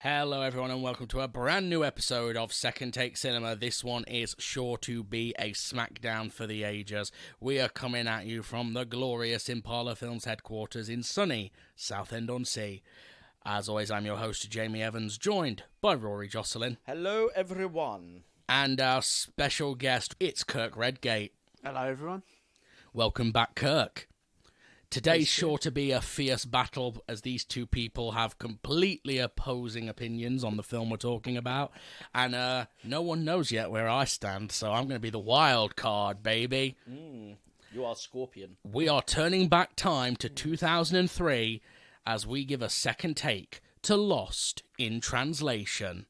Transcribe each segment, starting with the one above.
Hello everyone and welcome to a brand new episode of Second Take Cinema. This one is sure to be a smackdown for the ages. We are coming at you from the glorious Impala Films headquarters in sunny Southend-on-Sea. As always, I'm your host Jamie Evans, joined by Rory Jocelyn. Hello everyone. And our special guest, it's Kirk Redgate. Hello everyone. Welcome back, Kirk. Today's sure to be a fierce battle as these two people have completely opposing opinions on the film we're talking about. And no one knows yet where I stand, so I'm going to be the wild card, baby. You are Scorpion. We are turning back time to 2003 as we give a second take to Lost in Translation.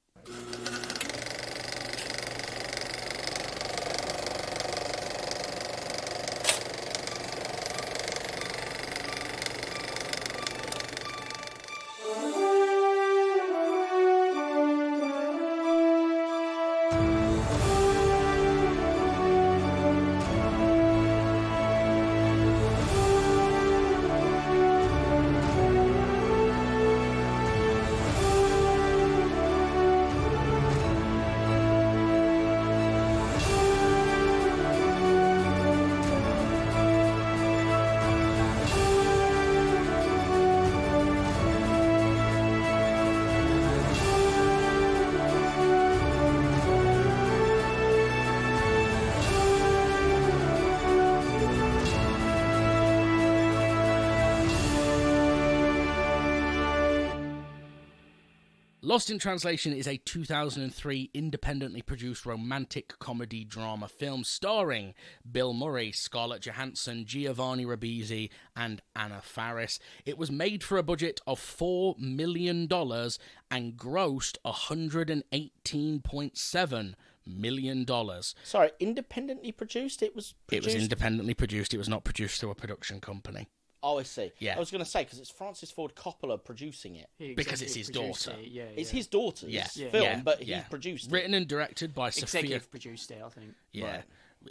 Lost in Translation is a 2003 independently produced romantic comedy drama film starring Bill Murray, Scarlett Johansson, Giovanni Ribisi, and Anna Faris. It was made for a budget of $4 million and grossed $118.7 million. Sorry, independently produced? It was produced? It was independently produced. It was not produced through a production company. Oh, I see. Yeah. I was going to say, because it's Francis Ford Coppola producing it. Because it's his daughter. It's his daughter's film, Yeah. but he produced Written and directed by Sofia... Executive produced it, I think. Yeah.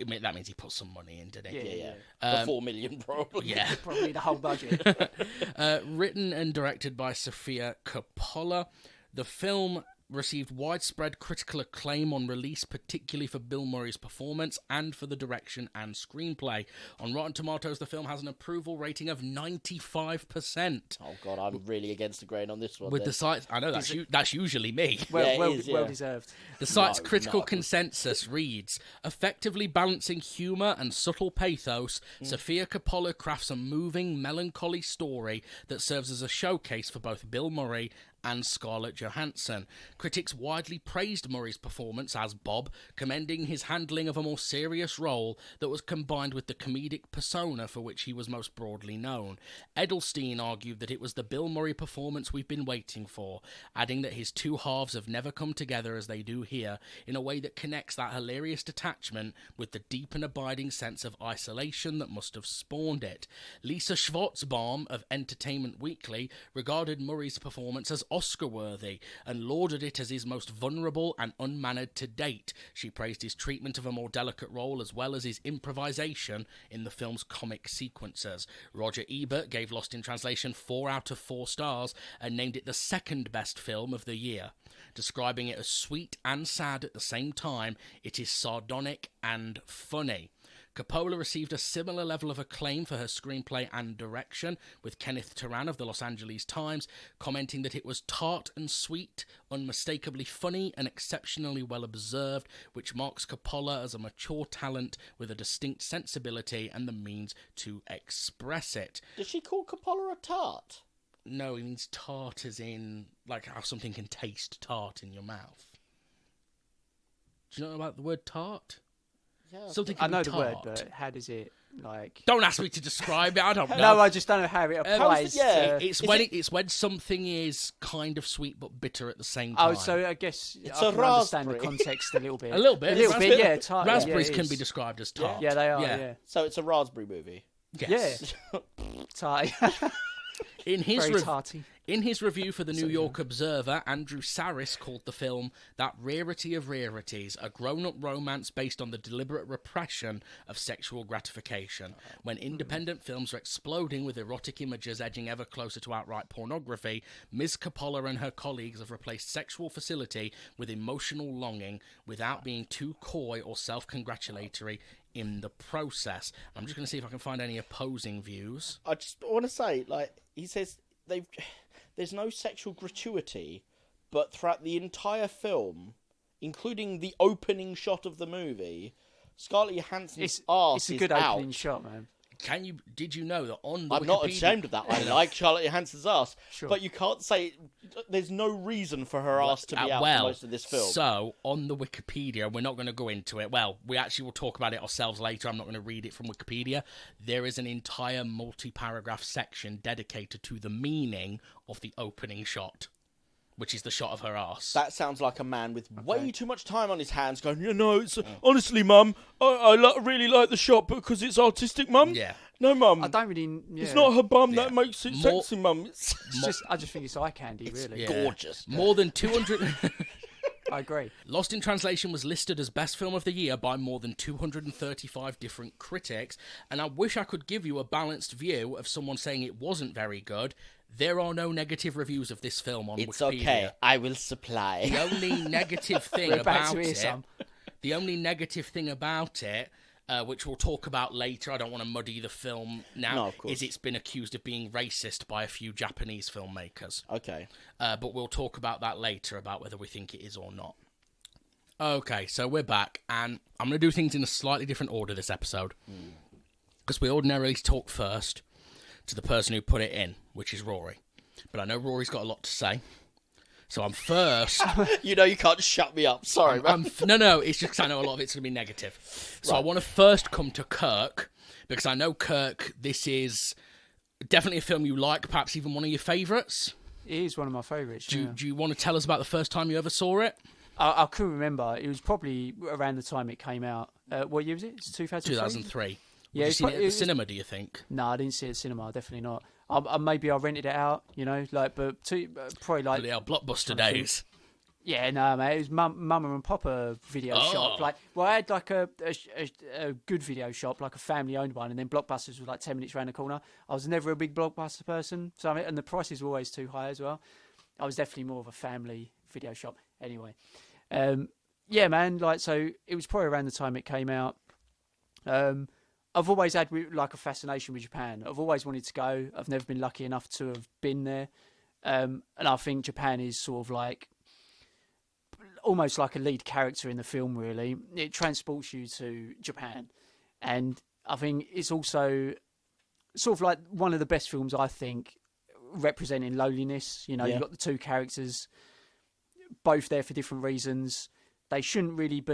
Right. That means he put some money in, didn't he? Yeah. The $4 million, probably. Yeah. Probably the whole budget. Written and directed by Sofia Coppola. The film received widespread critical acclaim on release, particularly for Bill Murray's performance and for the direction and screenplay. On Rotten Tomatoes, the film has an approval rating of 95%. Oh, God, I'm really against the grain on this one. With the site's... I know, that's usually me. Well deserved. The site's critical consensus reads, effectively balancing humour and subtle pathos, Sofia Coppola crafts a moving, melancholy story that serves as a showcase for both Bill Murray and Scarlett Johansson. Critics widely praised Murray's performance as Bob, commending his handling of a more serious role that was combined with the comedic persona for which he was most broadly known. Edelstein argued that it was the Bill Murray performance we've been waiting for, adding that his two halves have never come together as they do here, in a way that connects that hilarious detachment with the deep and abiding sense of isolation that must have spawned it. Lisa Schwartzbaum of Entertainment Weekly regarded Murray's performance as Oscar-worthy and lauded it as his most vulnerable and unmannered to date. She praised his treatment of a more delicate role as well as his improvisation in the film's comic sequences. Roger Ebert gave Lost in Translation 4 out of 4 stars and named it the second best film of the year. Describing it as sweet and sad at the same time, it is sardonic and funny. Coppola received a similar level of acclaim for her screenplay and direction, with Kenneth Turan of the Los Angeles Times commenting that it was tart and sweet, unmistakably funny and exceptionally well observed, which marks Coppola as a mature talent with a distinct sensibility and the means to express it. Did she call Coppola a tart? No, it means tart as in, like, how something can taste tart in your mouth. Do you know about the word tart? Yeah, Something I can know be the word, tart. but how does it, like... Don't ask me to describe it, I don't know. No, I just don't know how it applies. It's when something is kind of sweet but bitter at the same time. Oh, so I guess It's I a can understand the raspberry. context a little bit. A little bit. A little bit, yeah. Tart, Raspberries yeah, can it be is. described as tart. Yeah, they are, yeah. So it's a raspberry movie. Yes. Yeah. Tart. In his Very tarty. In his review for the New York Observer, Andrew Saris called the film "that rarity of rarities, a grown-up romance based on the deliberate repression of sexual gratification. When independent films are exploding with erotic images edging ever closer to outright pornography, Ms. Coppola and her colleagues have replaced sexual facility with emotional longing without being too coy or self-congratulatory in the process." I'm just going to see if I can find any opposing views. I just want to say, like, he says there's no sexual gratuity, but throughout the entire film, including the opening shot of the movie, Scarlett Johansson's arse It's a is good out. opening shot, man. Did you know that on the I'm Wikipedia... not ashamed of that. I like Scarlett Johansson's ass, Sure. but you can't say there's no reason for her ass to be out for most of this film. So, on the Wikipedia, we're not going to go into it. Well, we actually will talk about it ourselves later. I'm not going to read it from Wikipedia. There is an entire multi-paragraph section dedicated to the meaning of the opening shot, which is the shot of her arse. That sounds like a man with way too much time on his hands going, it's honestly, Mum, I really like the shot because it's artistic, Mum. Yeah. No, Mum. I don't really. Yeah. It's not her bum that makes it sexy, Mum. I just think it's eye candy, really. Yeah. Gorgeous. More than 200... I agree. Lost in Translation was listed as Best Film of the Year by more than 235 different critics, and I wish I could give you a balanced view of someone saying it wasn't very good. There are no negative reviews of this film on Wikipedia. It's okay. I will supply. The only negative thing We're about about to hear it... some. The only negative thing about it, which we'll talk about later, I don't want to muddy the film now, is it's been accused of being racist by a few Japanese filmmakers. Okay. But we'll talk about that later, about whether we think it is or not. Okay, so we're back, and I'm going to do things in a slightly different order this episode. Because we ordinarily talk first to the person who put it in, which is Rory. But I know Rory's got a lot to say. So I'm first. You can't shut me up. Sorry, man. No, it's just 'cause I know a lot of it's going to be negative. So I want to first come to Kirk, because I know, Kirk, this is definitely a film you like, perhaps even one of your favourites. It is one of my favourites. Do you want to tell us about the first time you ever saw it? I couldn't remember. It was probably around the time it came out. What year was it? It's 2003? 2003. Yeah, Did you see it at the cinema, do you think? No, I didn't see it at cinema. Definitely not. Maybe I rented it out, but probably like... The Blockbuster days. Yeah, no, mate. It was Mama and Papa video shop. I had like a good video shop, like a family-owned one, and then Blockbusters was like 10 minutes around the corner. I was never a big Blockbuster person, and the prices were always too high as well. I was definitely more of a family video shop. Anyway, yeah, man. So it was probably around the time it came out. I've always had like a fascination with Japan. I've always wanted to go. I've never been lucky enough to have been there. And I think Japan is sort of like almost like a lead character in the film, really. It transports you to Japan. And I think it's also sort of like one of the best films, I think, representing loneliness. You've got the two characters, both there for different reasons. They shouldn't really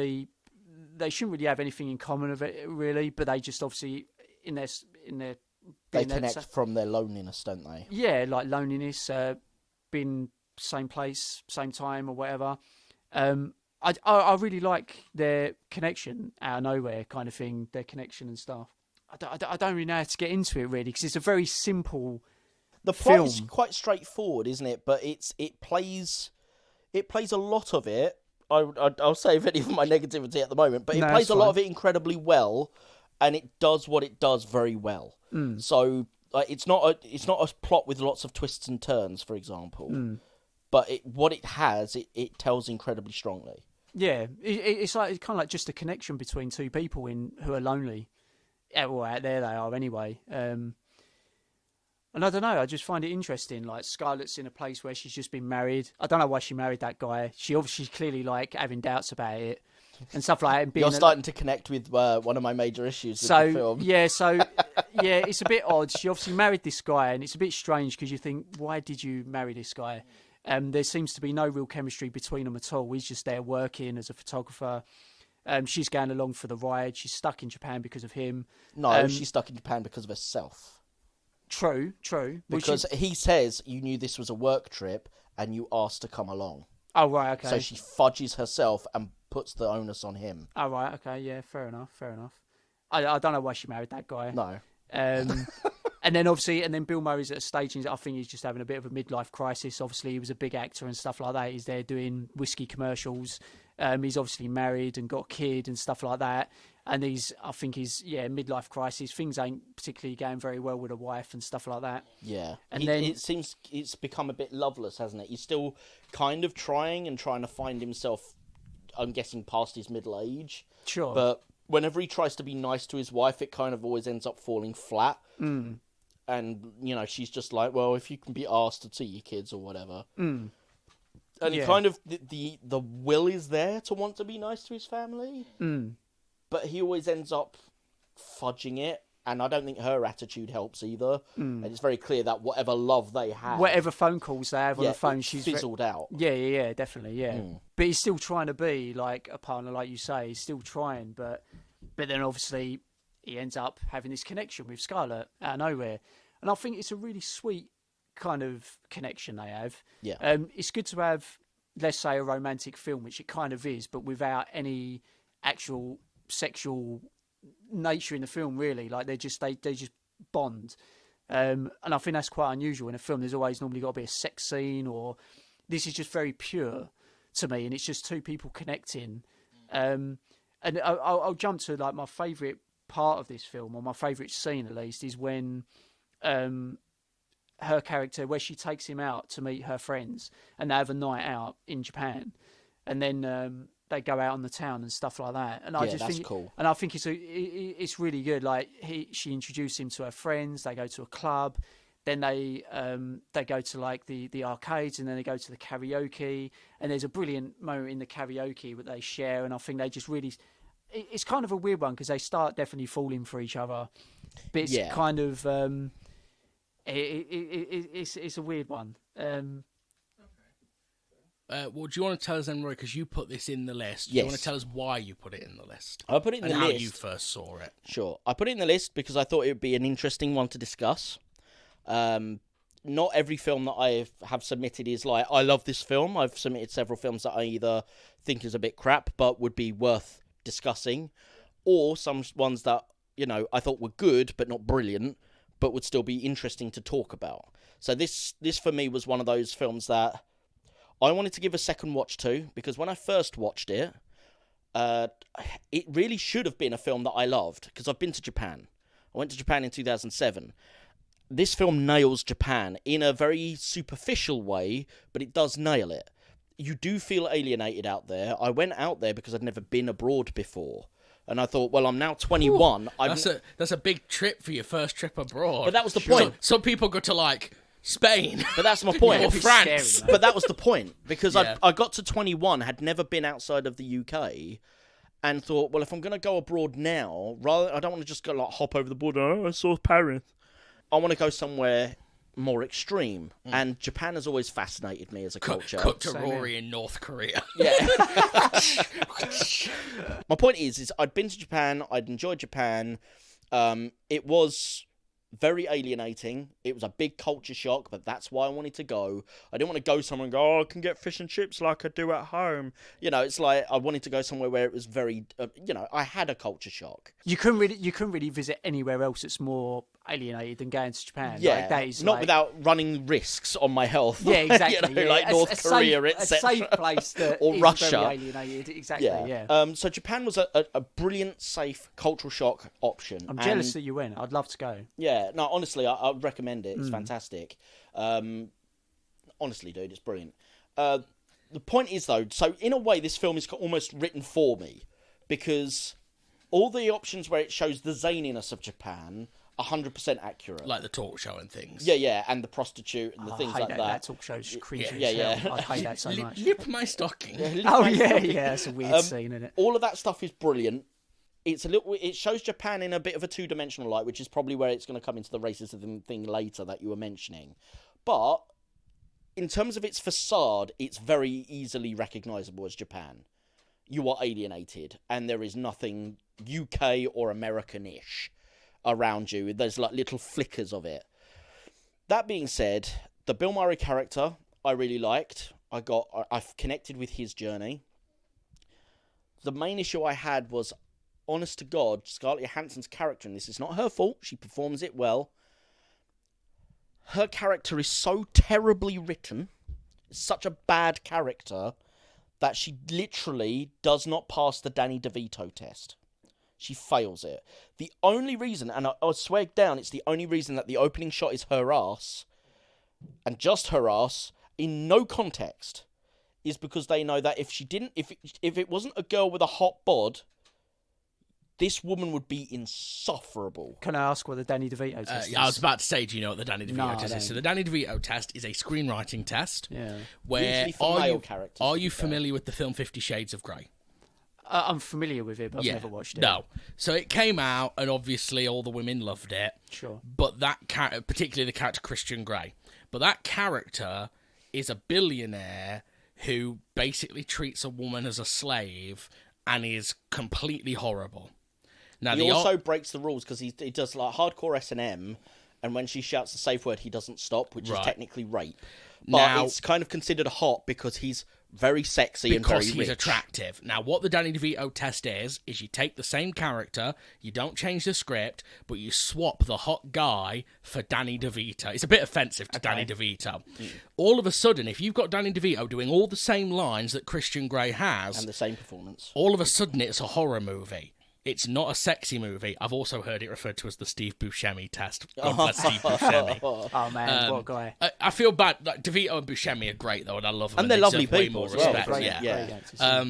have anything in common of it, really, but they just obviously they connect from their loneliness, don't they? Yeah, like loneliness, being same place, same time, or whatever. I really like their connection out of nowhere kind of thing, their connection and stuff. I don't really know how to get into it, really, because it's a very simple The plot is quite straightforward, isn't it? But it plays a lot of it. I'll save any of my negativity at the moment, but it plays a lot of it incredibly well, and it does what it does very well. So it's not a plot with lots of twists and turns, for example, but what it has, it tells incredibly strongly. Yeah, it's kind of like just a connection between two people who are lonely. Yeah, well, out there they are anyway. And I don't know, I just find it interesting. Like, Scarlett's in a place where she's just been married. I don't know why she married that guy. She's clearly, like, having doubts about it and stuff like that. You're starting to connect with one of my major issues with the film. Yeah, it's a bit odd. She obviously married this guy, and it's a bit strange because you think, why did you marry this guy? There seems to be no real chemistry between them at all. He's just there working as a photographer. She's going along for the ride. She's stuck in Japan because of him. No, she's stuck in Japan because of herself. True. Because he says you knew this was a work trip and you asked to come along. Oh, right, okay. So she fudges herself and puts the onus on him. Oh, right, okay, yeah, fair enough. I don't know why she married that guy. No. And then obviously, Bill Murray's at a stage, I think he's just having a bit of a midlife crisis. Obviously, he was a big actor and stuff like that. He's there doing whiskey commercials. He's obviously married and got a kid and stuff like that. And I think he's midlife crisis. Things ain't particularly going very well with a wife and stuff like that. Yeah. And then it seems it's become a bit loveless, hasn't it? He's still kind of trying to find himself, I'm guessing, past his middle age. Sure. But whenever he tries to be nice to his wife, it kind of always ends up falling flat. Mm. And, she's just like, well, if you can be asked to see your kids or whatever. Mm. And he kind of, the will is there to want to be nice to his family. Mm. But he always ends up fudging it. And I don't think her attitude helps either. And it's very clear that whatever love they have... Whatever phone calls they have on the phone, she's... fizzled out. Yeah, definitely, yeah. But he's still trying to be, like, a partner, like you say. He's still trying, but then obviously he ends up having this connection with Scarlett out of nowhere. And I think it's a really sweet kind of connection they have. Yeah. It's good to have, let's say, a romantic film, which it kind of is, but without any actual sexual nature in the film, really. Like, they just bond. And I think that's quite unusual in a film. There's always normally got to be a sex scene, or this is just very pure to me, and it's just two people connecting. And I'll jump to, like, my favourite part of this film, or my favourite scene at least, is when her character, where she takes him out to meet her friends, and they have a night out in Japan, and then they go out on the town and stuff like that. And I just that's think, cool. And I think it's really good. Like, she introduced him to her friends. They go to a club, then they go to, like, the arcades, and then they go to the karaoke. And there's a brilliant moment in the karaoke that they share, and I think they just really. It's kind of a weird one because they start definitely falling for each other, but it's kind of it's a weird one. Well, do you want to tell us then, Rory, because you put this in the list? Do Yes. you want to tell us why you put it in the list? I put it in and the how list. you first saw it. Sure. I put it in the list because I thought it would be an interesting one to discuss. Not every film that I have submitted is like, I love this film. I've submitted several films that I either think is a bit crap but would be worth discussing, or some ones that, I thought were good but not brilliant, but would still be interesting to talk about. So this for me was one of those films that I wanted to give a second watch to, because when I first watched it, it really should have been a film that I loved, because I've been to Japan. I went to Japan in 2007. This film nails Japan in a very superficial way, but it does nail it. You do feel alienated out there. I went out there because I'd never been abroad before. And I thought, well, I'm now 21. That's a big trip for your first trip abroad. But that was the point. Some people go to, like, Spain. But that's my point. Or France. Scary, But that was the point. Because Yeah. I got to 21, had never been outside of the UK, and thought, well, if I'm going to go abroad now, I don't want to just go, like, hop over the border. Oh, I saw Paris. I want to go somewhere more extreme. And Japan has always fascinated me as a culture. Cook to Same Rory in North Korea. Yeah. My point is I'd been to Japan. I'd enjoyed Japan. It was very alienating. It was a big culture shock, but that's why I wanted to go. I didn't want to go somewhere and go, I can get fish and chips like I do at home. It's like I wanted to go somewhere where it was very, I had a culture shock. You couldn't really visit anywhere else that's more alienated than going to Japan. Yeah, Like, that is not without running risks on my health. Yeah, exactly. Like North Korea, etc. A safe place that or isn't Russia. very alienated. Exactly. Yeah. So Japan was a brilliant, safe cultural shock option. I'm jealous that you went. I'd love to go. Yeah, no, honestly, I would recommend it. It's fantastic. Honestly, dude, it's brilliant. The point is, though, so in a way, this film is almost written for me, because all the options where it shows the zaniness of Japan, 100% accurate. Like the talk show and things. Yeah, and the prostitute and the things I hate like that. that. That talk show's cringy. Yeah. I hate that so much. Lip my stocking. Oh yeah, that's a weird scene, isn't it? All of that stuff is brilliant. It shows Japan in a bit of a two-dimensional light, which is probably where it's going to come into the racism thing later that you were mentioning. But in terms of its facade, it's very easily recognisable as Japan. You are alienated, and there is nothing UK or American-ish around you. There's like little flickers of it. That being said, the Bill Murray character I really liked. I've connected with his journey. The main issue I had was, honest to God, Scarlett Johansson's character in this, it's not her fault. She performs it well. her character is so terribly written, such a bad character, that she literally does not pass the Danny DeVito test. She fails it. The only reason, and I swear down, it's the only reason that the opening shot is her ass, and just her ass, in no context, is because they know that if it wasn't a girl with a hot bod, this woman would be insufferable. Can I ask what the Danny DeVito test is? I was about to say, do you know what the Danny DeVito test is? So the Danny DeVito test is a screenwriting test. Yeah. Usually for male characters. Are you familiar with the film 50 Shades of Grey? I'm familiar with it, but I've never watched it. No. So it came out, and obviously all the women loved it. Sure. But particularly the character Christian Grey. But that character is a billionaire who basically treats a woman as a slave and is completely horrible. Now, he also breaks the rules because he does like hardcore S&M, and when she shouts the safe word, he doesn't stop, which is technically rape. But now, it's kind of considered hot because he's very sexy and very rich. Because he's attractive. Now, what the Danny DeVito test is you take the same character, you don't change the script, but you swap the hot guy for Danny DeVito. It's a bit offensive to Danny DeVito. All of a sudden, if you've got Danny DeVito doing all the same lines that Christian Grey has... and the same performance. All of a sudden, it's a horror movie. It's not a sexy movie. I've also heard it referred to as the Steve Buscemi test. God bless Steve Buscemi. Oh, man, what a guy. I feel bad. Like, DeVito and Buscemi are great, though, and I love them. And they're lovely people as well. Respect. Great, yeah.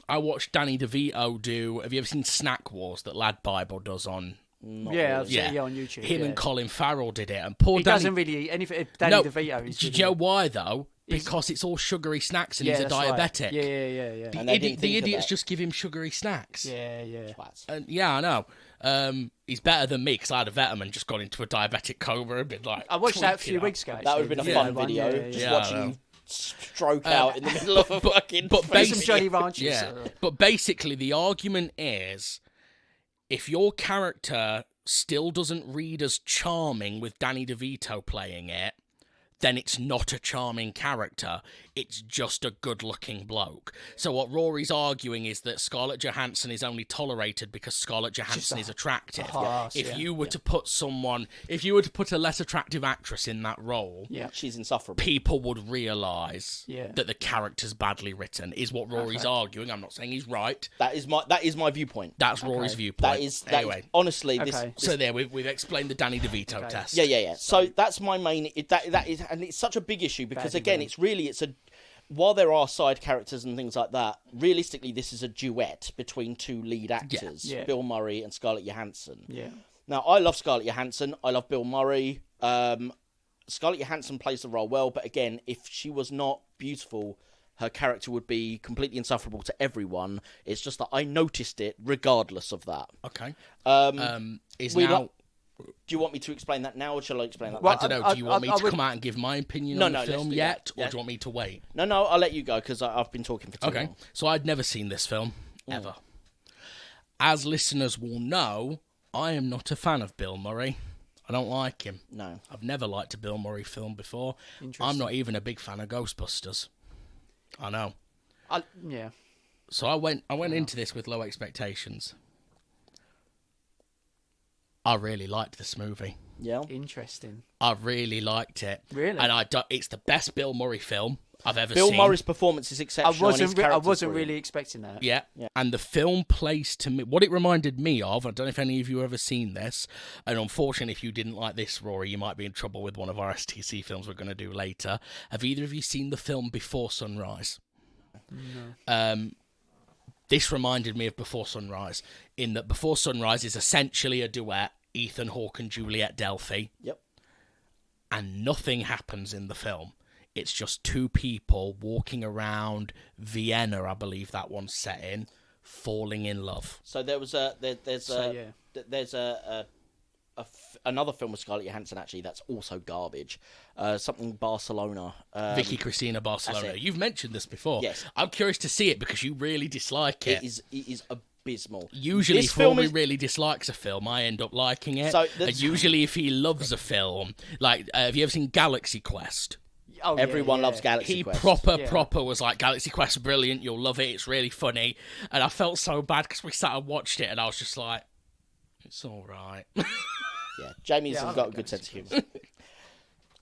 I watched Danny DeVito do... Have you ever seen Snack Wars that Lad Bible does on... I've seen it on YouTube. Him and Colin Farrell did it, and poor he Danny... doesn't really eat anything. Danny DeVito... Do you know why, though? Because it's all sugary snacks and he's a diabetic. Right. Yeah. The idiots just give him sugary snacks. Yeah. And I know. He's better than me because I had a vet and just got into a diabetic coma and been like... I watched that a few weeks ago. That would have been a fun video. Just watching you stroke out in the middle of a fucking... But some Jolly Ranchers. Yeah. But basically, the argument is, if your character still doesn't read as charming with Danny DeVito playing it, then it's not a charming character. It's just a good-looking bloke. So what Rory's arguing is that Scarlett Johansson is only tolerated because Scarlett Johansson is attractive. If you were to put a less attractive actress in that role, she's insufferable. People would realise that the character's badly written, is what Rory's arguing. I'm not saying he's right. That is my viewpoint. That's Rory's viewpoint. Anyway. Honestly, so there, we've explained the Danny DeVito test. Yeah. So that's my main... That is, and it's such a big issue because, again, while there are side characters and things like that, realistically, this is a duet between two lead actors, Bill Murray and Scarlett Johansson. Yeah. Now, I love Scarlett Johansson. I love Bill Murray. Scarlett Johansson plays the role well, but again, if she was not beautiful, her character would be completely insufferable to everyone. It's just that I noticed it regardless of that. Okay. Do you want me to explain that now, or shall I explain that? Well, I don't know. Do you want me to come out and give my opinion on the film yet, or do you want me to wait? No, I'll let you go, because I've been talking for too long. So I'd never seen this film, ever. As listeners will know, I am not a fan of Bill Murray. I don't like him. No. I've never liked a Bill Murray film before. I'm not even a big fan of Ghostbusters. I know. So I went into this with low expectations. I really liked this movie. Yeah. Interesting. I really liked it. Really? And it's the best Bill Murray film I've ever seen. Bill Murray's performance is exceptional. I wasn't really expecting that. Yeah. And the film plays to me... What it reminded me of, I don't know if any of you have ever seen this, and unfortunately, if you didn't like this, Rory, you might be in trouble with one of our STC films we're going to do later. Have either of you seen the film Before Sunrise? No. This reminded me of Before Sunrise, in that Before Sunrise is essentially a duet, Ethan Hawke and Juliet Delpy. Yep. And nothing happens in the film. It's just two people walking around Vienna, I believe that one's set in, falling in love. So there's another film with Scarlett Johansson, actually, that's also garbage. Something Barcelona. Vicky Cristina Barcelona. You've mentioned this before. Yes. I'm curious to see it because you really dislike it. It is abysmal. Usually, if Rory really dislikes a film, I end up liking it. And usually, if he loves a film, like, have you ever seen Galaxy Quest? Oh, everyone loves Galaxy Quest. He proper was like, Galaxy Quest, brilliant, you'll love it, it's really funny. And I felt so bad because we sat and watched it, and I was just like, it's all right. Yeah, Jamie's got a good sense of humour.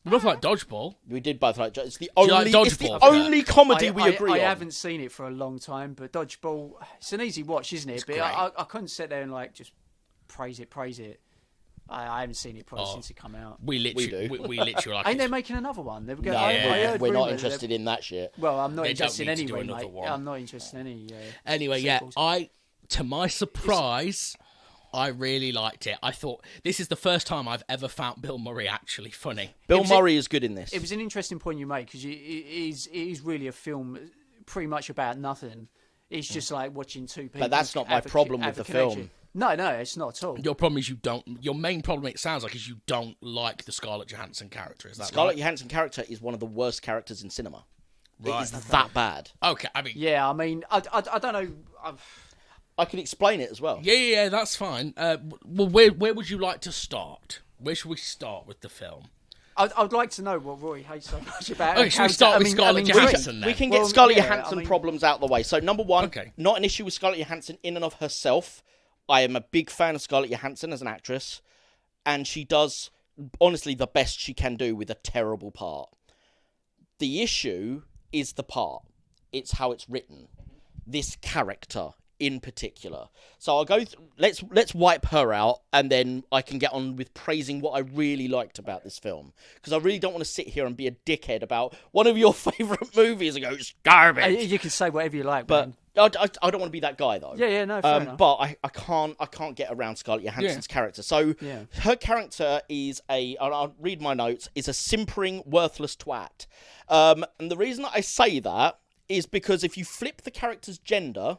We both like Dodgeball. We did both like. It's the you like only, it's the Dodgeball, only comedy we agree on. I haven't seen it for a long time, but Dodgeball, it's an easy watch, isn't it? But I couldn't sit there and like just praise it. I haven't seen it probably since it came out. We literally like. Ain't they making another one? We're not interested in that shit. Well, I'm not They interested don't in need to any do another remake. one. I'm not interested in any. Anyway, sequels. to my surprise, I really liked it. I thought this is the first time I've ever found Bill Murray actually funny. Bill Murray is good in this. It was an interesting point you made because it is really a film pretty much about nothing. It's just like watching two people. But that's not my problem with the film. No, it's not at all. Your problem is your main problem, it sounds like, is you don't like the Scarlett Johansson character. Is that Scarlett right? Johansson character is one of the worst characters in cinema. Right. It is that bad. Okay, I mean... Yeah, I mean, I don't know... I can explain it as well. Yeah, that's fine. Well, where would you like to start? Where should we start with the film? I'd like to know what Rory hates so much about. Okay, should we start with Scarlett Johansson then? We can get Scarlett Johansson problems out of the way. So, number one, not an issue with Scarlett Johansson in and of herself. I am a big fan of Scarlett Johansson as an actress, and she does, honestly, the best she can do with a terrible part. The issue is the part. It's how it's written. This character in particular. So I'll go. Let's wipe her out, and then I can get on with praising what I really liked about this film. Because I really don't want to sit here and be a dickhead about one of your favourite movies and go, it's garbage. You can say whatever you like, but man. I don't want to be that guy though. Yeah, no, fair enough. But I can't get around Scarlett Johansson's character. So her character is I'll read my notes, is a simpering, worthless twat. And the reason I say that is because if you flip the character's gender,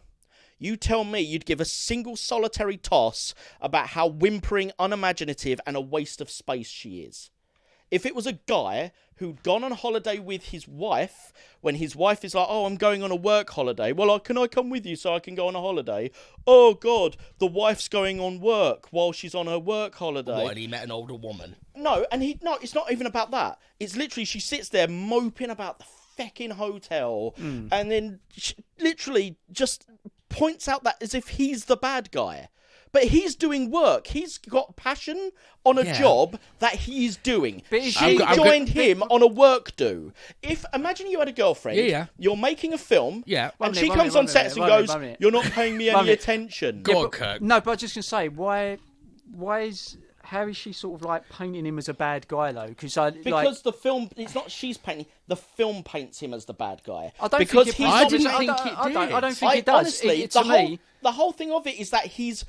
you tell me you'd give a single solitary toss about how whimpering, unimaginative, and a waste of space she is. If it was a guy who'd gone on holiday with his wife, when his wife is like, oh, I'm going on a work holiday. Well, can I come with you so I can go on a holiday? Oh, God, the wife's going on work while she's on her work holiday. What, and he met an older woman? No, it's not even about that. It's literally, she sits there moping about the fecking hotel, and then she literally just points out that as if he's the bad guy. But he's doing work. He's got passion on a job that he's doing. She joined him on a work do. Imagine you had a girlfriend, you're making a film, and she comes on sets and goes, you're not paying me any attention. Go on, Kirk. No, but I was just going to say, how is she sort of like painting him as a bad guy though? Because the film, it's not she's painting. The film paints him as the bad guy. I don't think it does. Honestly, the whole thing of it is that he's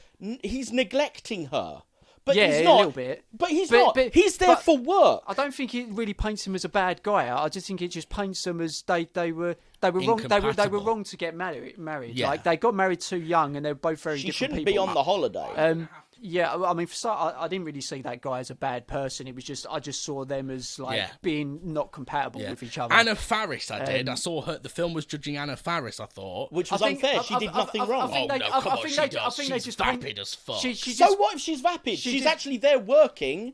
neglecting her. But he's not. A little bit. But he's not. He's there for work. I don't think it really paints him as a bad guy. I just think it just paints them as they were wrong. They were wrong to get married. Yeah. Like they got married too young, and they were both very different people. She shouldn't be on the holiday. Yeah, I mean, I didn't really see that guy as a bad person. It was just I just saw them as being not compatible with each other. Anna Faris, I did. I saw her. The film was judging Anna Faris. I thought, which was unfair. She did nothing wrong. Come on, she does. She's vapid as fuck. So what if she's vapid? She's actually there working.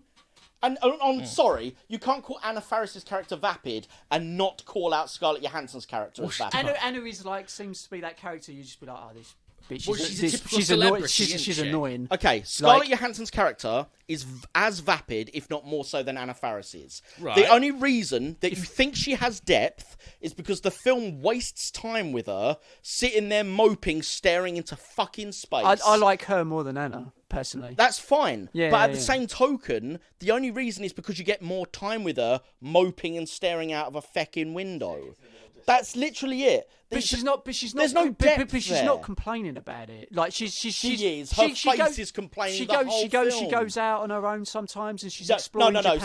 And I'm sorry, you can't call Anna Faris's character vapid and not call out Scarlett Johansson's character as vapid. Anna is seems to be that character. You just be like, oh, this. Well, she's annoying. She's annoying. Okay, Scarlett Johansson's character is as vapid, if not more so, than Anna Faris is. Right. The only reason that you think she has depth is because the film wastes time with her sitting there moping, staring into fucking space. I like her more than Anna, personally. That's fine. But at the same token, the only reason is because you get more time with her moping and staring out of a fecking window. That's literally it. But she's not. There's no depth but she's not complaining about it. Like she is. Her face is complaining. She goes out on her own sometimes, and she's exploring Japan.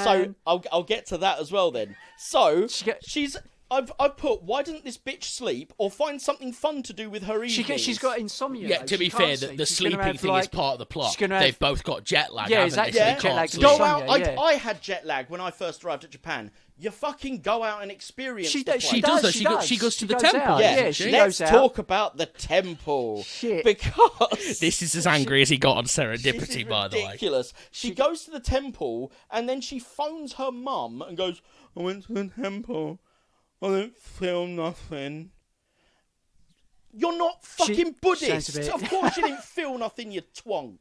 So I'll get to that as well then. So she's. I've put, why doesn't this bitch sleep or find something fun to do with her evenings? She's got insomnia. Yeah, to be fair, the sleeping thing is part of the plot. They've both got jet lag. Yeah, exactly. jet lag. Go out. I had jet lag when I first arrived at Japan. You fucking go out and experience the place. She does. She goes to the temple. Let's talk about the temple. Shit. Because this is as angry as he got on Serendipity, by the way. Ridiculous. She goes to the temple and then she phones her mum and goes, I went to the temple. I didn't feel nothing. You're not fucking Buddhist. Of course you didn't feel nothing, you twonk.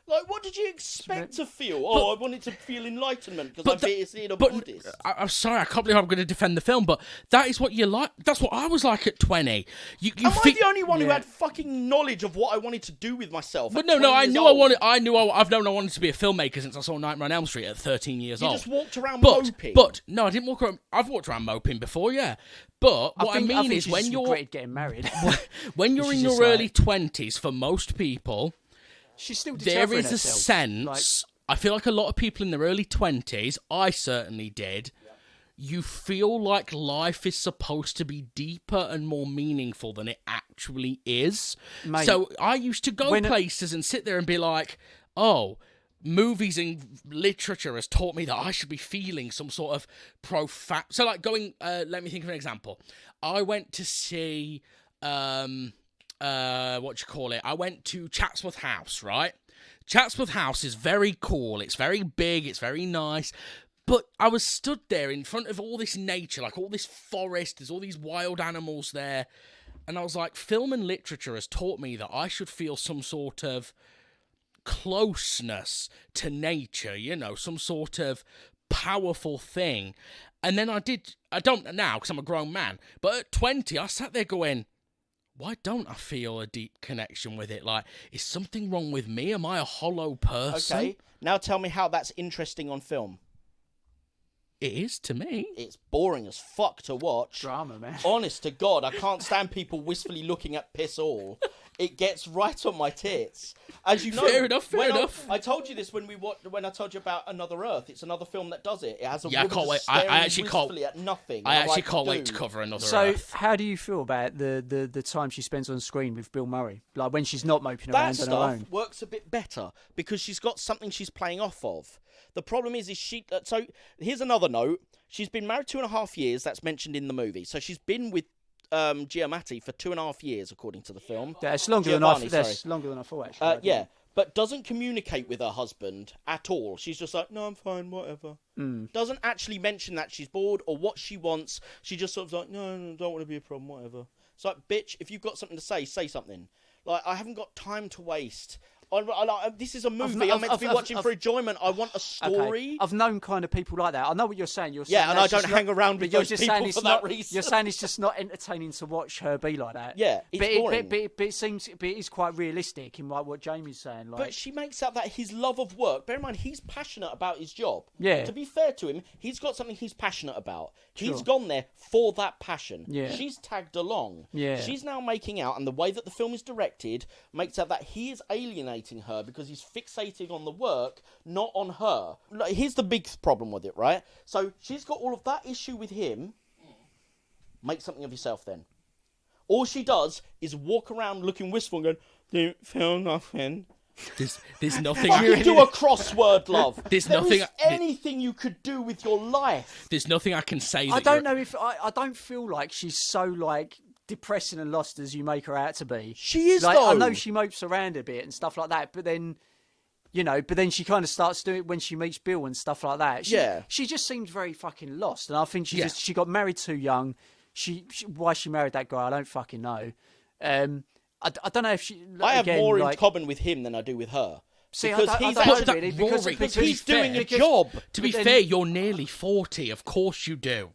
Like, what did you expect to feel? I wanted to feel enlightenment because I'm being a Buddhist. I'm sorry, I can't believe I'm going to defend the film, but that is what you like. That's what I was like at 20. Am I the only one who had fucking knowledge of what I wanted to do with myself? But no, I've known I wanted to be a filmmaker since I saw Nightmare on Elm Street at 13 years old. You just walked around moping. But no, I didn't walk around. I've walked around moping before, yeah. But what I mean is when you're getting married, when you're in your early 20s, for most people, she's still there is a sense. I feel like a lot of people in their early 20s, I certainly did. You feel like life is supposed to be deeper and more meaningful than it actually is. Mate, so I used to go places and sit there and be like, oh, movies and literature has taught me that I should be feeling some sort of profound... So, like, going... let me think of an example. I went to see... I went to Chatsworth House, right? Chatsworth House is very cool. It's very big. It's very nice. But I was stood there in front of all this nature, like all this forest. There's all these wild animals there. And I was like, film and literature has taught me that I should feel some sort of closeness to nature, you know, some sort of powerful thing. And then I don't now because I'm a grown man, but at 20 I sat there going, why don't I feel a deep connection with it? Like, is something wrong with me? Am I a hollow person? Okay, now tell me how that's interesting on film. It is to me. It's boring as fuck to watch. Drama, man. Honest to God, I can't stand people wistfully looking at piss all. It gets right on my tits. As you know, fair enough. I told you this when I told you about Another Earth. It's another film that does it. It has a woman wistfully at nothing. I actually can't wait to cover Another So, Earth. how do you feel about the time she spends on screen with Bill Murray? Like when she's not moping around on her own. That stuff works a bit better because she's got something she's playing off of. The problem is she... So, here's another note. She's been married 2.5 years. That's mentioned in the movie. So, she's been with Giamatti for 2.5 years, according to the film. That's longer than I thought, actually. Yeah, but doesn't communicate with her husband at all. She's just like, no, I'm fine, whatever. Doesn't actually mention that she's bored or what she wants. She just sort of like, no, don't want to be a problem, whatever. It's like, bitch, if you've got something to say something. Like, I haven't got time to waste. This is a movie. I'm meant to be watching for enjoyment. I want a story. Okay. I've known kind of people like that. I know what you're saying. And I don't hang around with those people for that reason. You're saying it's just not entertaining to watch her be like that. Yeah, it's boring. But it is quite realistic in like what Jamie's saying. Like, but she makes out that his love of work. Bear in mind, he's passionate about his job. Yeah. To be fair to him, he's got something he's passionate about. Sure. He's gone there for that passion. Yeah. She's tagged along. Yeah. She's now making out, and the way that the film is directed makes out that he is alienating her because he's fixating on the work, not on her. Here's the big problem with it, right? So she's got all of that issue with him. Make something of yourself then. All she does is walk around looking wistful and going, don't feel nothing. There's nothing. You do a crossword, love. There's anything you could do with your life. There's nothing I can say. I don't know if I don't feel like she's so like depressing and lost as you make her out to be. She is, like, though. I know she mopes around a bit and stuff like that, but then, you know, she kind of starts doing it when she meets Bill and stuff like that. She just seems very fucking lost, and I think she got married too young. Why she married that guy, I don't fucking know. I don't know if she... I have more in common with him than I do with her. See, because he's doing a job. To be fair, you're nearly 40. Of course you do.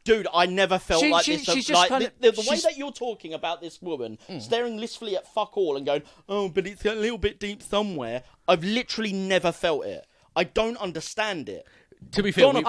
Dude, I never felt like this. She's just like, the way that you're talking about this woman, staring listfully at fuck all and going, oh, but it's a little bit deep somewhere, I've literally never felt it. I don't understand it. To be fair, we've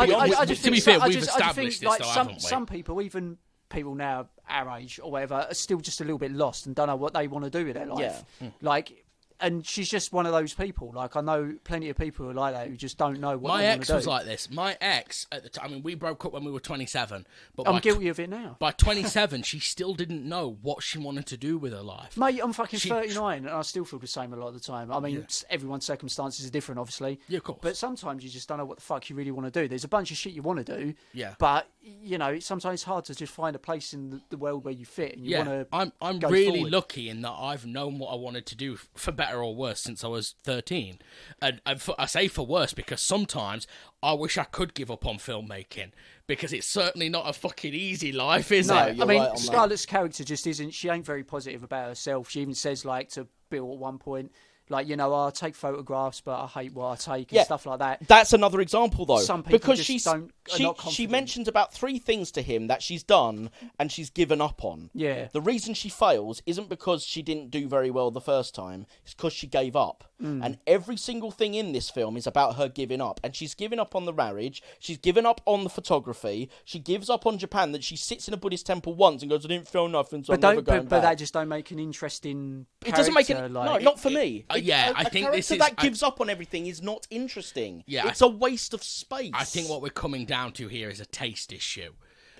established this, haven't we? Some people, even people now our age or whatever, are still just a little bit lost and don't know what they want to do with their life. Yeah. Like, and she's just one of those people. Like, I know plenty of people who are like that who just don't know what they want to do. My ex was like this. My ex, at the time, I mean, we broke up when we were 27. But I'm guilty of it now. By 27, she still didn't know what she wanted to do with her life. Mate, I'm fucking 39 and I still feel the same a lot of the time. I mean, everyone's circumstances are different, obviously. Yeah, of course. But sometimes you just don't know what the fuck you really want to do. There's a bunch of shit you want to do. Yeah. But, you know, sometimes it's hard to just find a place in the world where you fit and you want to I'm really lucky in that I've known what I wanted to do, for better or worse, since I was 13. And I say for worse because sometimes I wish I could give up on filmmaking because it's certainly not a fucking easy life, is it? I mean, right Scarlett's character just isn't. She ain't very positive about herself. She even says, like, to Bill at one point, Like, I take photographs, but I hate what I take and stuff like that. That's another example, though. Some people because just are not confident. she mentions about 3 things to him that she's done and she's given up on. Yeah. The reason she fails isn't because she didn't do very well the first time. It's because she gave up. And every single thing in this film is about her giving up. And she's given up on the marriage. She's given up on the photography. She gives up on Japan. That she sits in a Buddhist temple once and goes, I didn't feel nothing, so I'm never going back. But that just don't make an interesting character. It doesn't make it... No, not for me. I think this is... that gives up on everything is not interesting. Yeah, it's a waste of space. I think what we're coming down to here is a taste issue.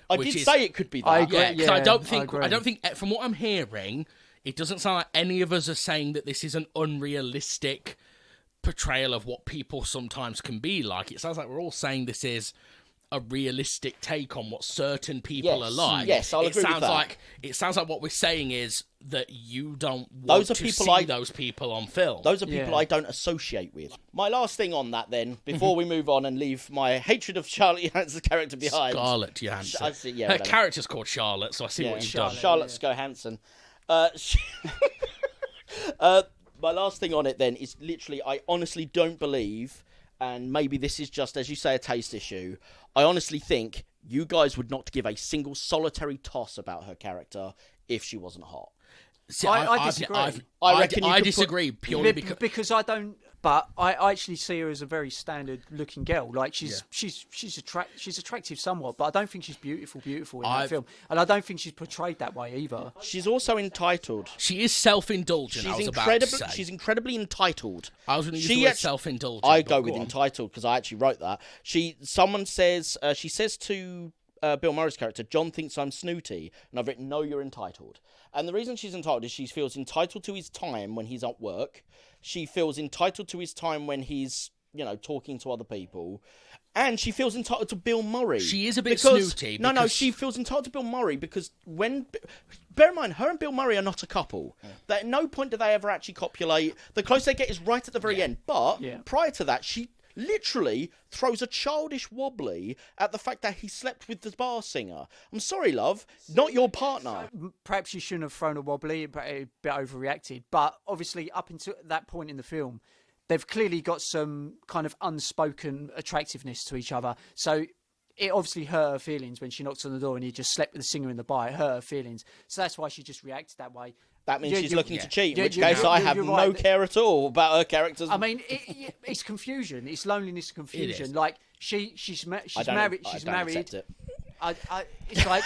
I did say it could be that. I agree, because I don't think from what I'm hearing, it doesn't sound like any of us are saying that this is an unrealistic portrayal of what people sometimes can be like. It sounds like we're all saying this is a realistic take on what certain people are like. Yes, I'll agree with that. It sounds like what we're saying is that you don't want to see those people on film. Those are people I don't associate with. My last thing on that, then, before we move on and leave my hatred of Charlotte Johansson's character behind. Scarlett Johansson. Her character's called Charlotte, so I see what you've done. Charlotte Johansson. My last thing on it, then, is literally, I honestly don't believe, and maybe this is just, as you say, a taste issue, I honestly think you guys would not give a single solitary toss about her character if she wasn't hot. See, I disagree. I disagree purely because I don't. But I actually see her as a very standard-looking girl. Like she's attractive somewhat, but I don't think she's beautiful in that film, and I don't think she's portrayed that way either. She's also entitled. She is self-indulgent. She's incredibly entitled. I was going to use the word self-indulgent. I go with entitled because I actually wrote that. Someone says she says to Bill Murray's character, John thinks I'm snooty, and I've written, no, you're entitled. And the reason she's entitled is she feels entitled to his time when he's at work. She feels entitled to his time when he's, talking to other people. And she feels entitled to Bill Murray. She is a bit snooty. No, she feels entitled to Bill Murray because bear in mind, her and Bill Murray are not a couple. That at no point do they ever actually copulate. The closest they get is right at the very end. But prior to that, she literally throws a childish wobbly at the fact that he slept with the bar singer. I'm sorry, love, not your partner. Perhaps you shouldn't have thrown a wobbly, but a bit overreacted. But obviously, up until that point in the film, they've clearly got some kind of unspoken attractiveness to each other. So it obviously hurt her feelings when she knocked on the door and he just slept with the singer in the bar. It hurt her feelings. So that's why she just reacted that way. That means she's looking to cheat, in which case I have no care at all about her characters. I mean, it's confusion. It's loneliness and confusion. Like, she's married. She's married. Accept it. It's like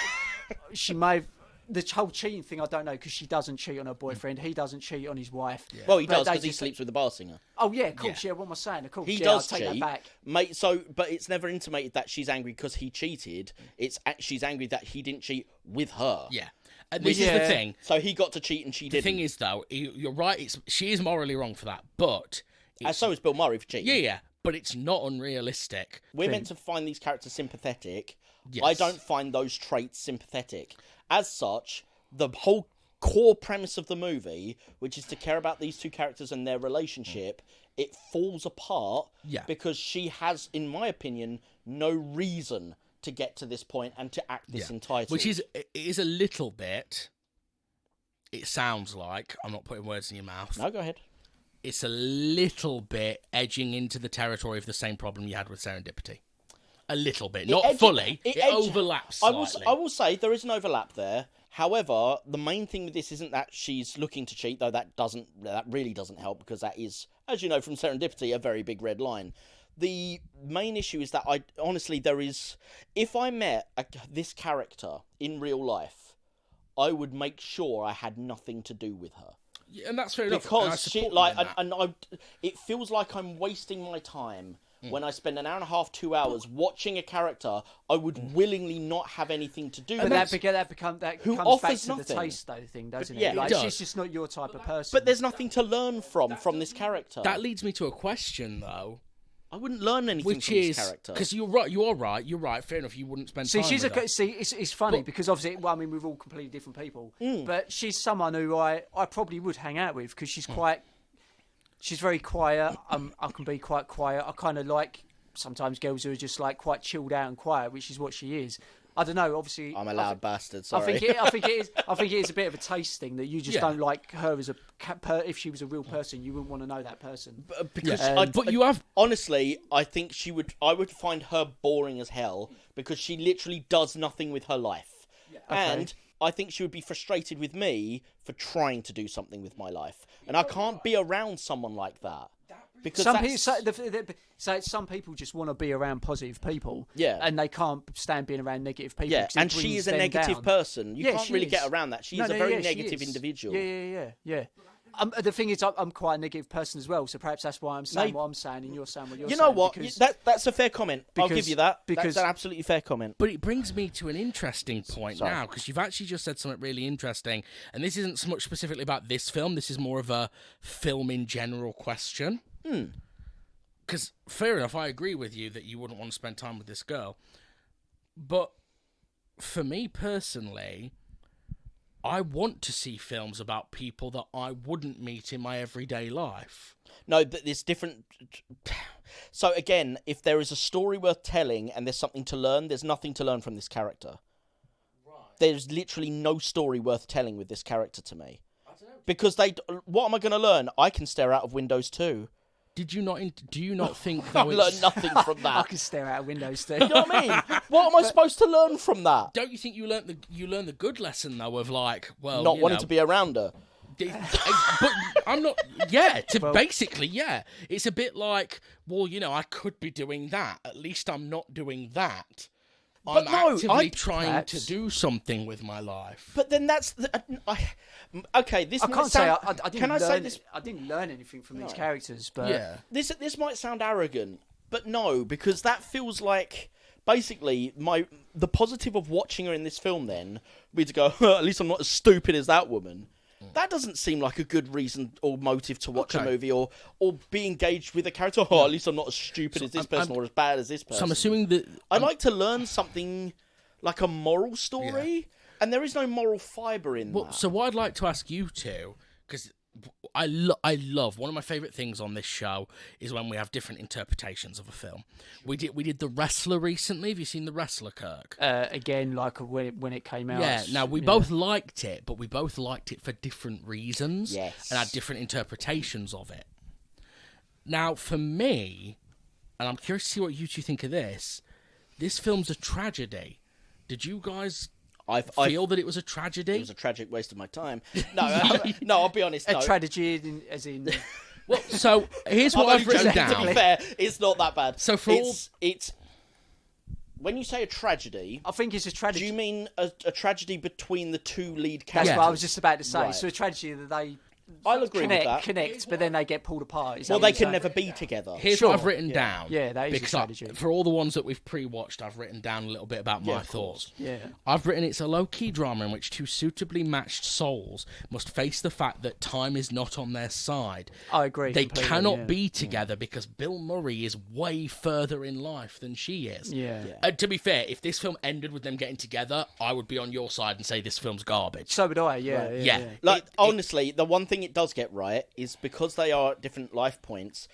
she may have... The whole cheating thing, I don't know, because she doesn't cheat on her boyfriend. He doesn't cheat on his wife. Yeah. Well, he does, because he sleeps with the bar singer. Oh, yeah, of course, what am I saying? Of course, he does I'll cheat. Take that back. Mate, but it's never intimated that she's angry because he cheated. She's angry that he didn't cheat with her. Yeah. And this is the thing. So he got to cheat and she didn't. The thing is, though, you're right, she is morally wrong for that, but... so is Bill Murray for cheating. Yeah, but it's not unrealistic. We're meant to find these characters sympathetic. Yes. I don't find those traits sympathetic. As such, the whole core premise of the movie, which is to care about these two characters and their relationship, it falls apart because she has, in my opinion, no reason to get to this point and to act this entitled. Which is a little bit... It sounds like... I'm not putting words in your mouth. No, go ahead. It's a little bit edging into the territory of the same problem you had with Serendipity. A little bit. Not fully. It overlaps slightly. I will say there is an overlap there. However, the main thing with this isn't that she's looking to cheat, though that really doesn't help, because that is, as you know from Serendipity, a very big red line. The main issue is that if I met this character in real life, I would make sure I had nothing to do with her. Yeah, and that's fair enough. Because it feels like I'm wasting my time. When I spend an hour and a half, 2 hours watching a character, I would willingly not have anything to do with. But that comes back to the taste, though, thing, doesn't it? Yeah, like, it does. She's just not your type of person. But there's nothing to learn from this character. That leads me to a question, though. I wouldn't learn anything from this character. Because you're right. Fair enough. You wouldn't spend time with her. It's funny because obviously, we're all completely different people. But she's someone who I probably would hang out with because she's quite. She's very quiet. I can be quite quiet. I kind of like sometimes girls who are just like quite chilled out and quiet, which is what she is. I don't know. Obviously, I'm a loud bastard. Sorry. I think it is a bit of a taste thing that you just don't like her as if she was a real person, you wouldn't want to know that person. But you have honestly, I think I would find her boring as hell because she literally does nothing with her life, and I think she would be frustrated with me for trying to do something with my life, and I can't be around someone like that. Because some people just want to be around positive people, yeah, and they can't stand being around negative people. Yeah, and she is a negative person. You can't really get around that. She is a very negative individual. Yeah. The thing is, I'm quite a negative person as well, so perhaps that's why I'm saying what I'm saying, and you're saying what you're saying. You know what? That's a fair comment. I'll give you that. That's an absolutely fair comment. But it brings me to an interesting point now, because you've actually just said something really interesting, and this isn't so much specifically about this film. This is more of a film in general question. Because, fair enough, I agree with you that you wouldn't want to spend time with this girl. But for me personally, I want to see films about people that I wouldn't meet in my everyday life. No, but there's different... So, again, if there is a story worth telling and there's something to learn, there's nothing to learn from this character. Right. There's literally no story worth telling with this character to me. I don't know. Because what am I going to learn? I can stare out of windows too. Do you not think I learned nothing from that? I can stare out of windows too. You know what I mean? What am I supposed to learn from that? Don't you think you learn the good lesson though of like, well, not wanting to be around her? But I'm not. Yeah, basically, yeah. It's a bit like, well, I could be doing that. At least I'm not doing that. I'm actively trying to do something with my life. But then that's okay. This I can't say I didn't. Can I say this? I didn't learn anything from these characters, but yeah, this might sound arrogant, but no, because that feels like basically the positive of watching her in this film. Then would be to go, at least I'm not as stupid as that woman. That doesn't seem like a good reason or motive to watch a movie or be engaged with a character. Oh, at least I'm not as stupid as this person or as bad as this person. So I'm assuming that... I like to learn something like a moral story, and there is no moral fibre in that. So what I'd like to ask you two, because I love, one of my favourite things on this show is when we have different interpretations of a film. We did The Wrestler recently. Have you seen The Wrestler, Kirk? Again, like when it came out. Yeah, now we both liked it, but we both liked it for different reasons. Yes. And had different interpretations of it. Now, for me, and I'm curious to see what you two think of this film's a tragedy. Did you guys... I feel that it was a tragedy. It was a tragic waste of my time. No, no, I'll be honest. A tragedy, as in. Well, so here's what I've written down. To be fair, it's not that bad. So it's when you say a tragedy, I think it's a tragedy. Do you mean a tragedy between the two lead characters? That's what I was just about to say. Right. So a tragedy that they. I'll agree with that. Connect, but then they get pulled apart. Well, they can never be together. Here's what I've written down. Yeah, that is a strategy. For all the ones that we've pre-watched, I've written down a little bit about my thoughts. Yeah. I've written it's a low-key drama in which two suitably matched souls must face the fact that time is not on their side. I agree. They cannot be together because Bill Murray is way further in life than she is. Yeah. To be fair, if this film ended with them getting together, I would be on your side and say this film's garbage. So would I, yeah. Like, honestly, the one thing it does get right is because they are at different life points,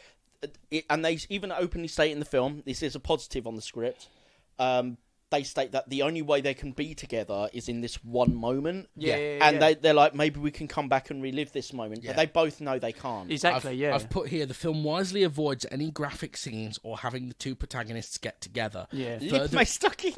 and they even openly state in the film, this is a positive on the script, they state that the only way they can be together is in this one moment. They're like, maybe we can come back and relive this moment. But they both know they can't. Exactly, I've put here, the film wisely avoids any graphic scenes or having the two protagonists get together. Yeah. Lick my stocking.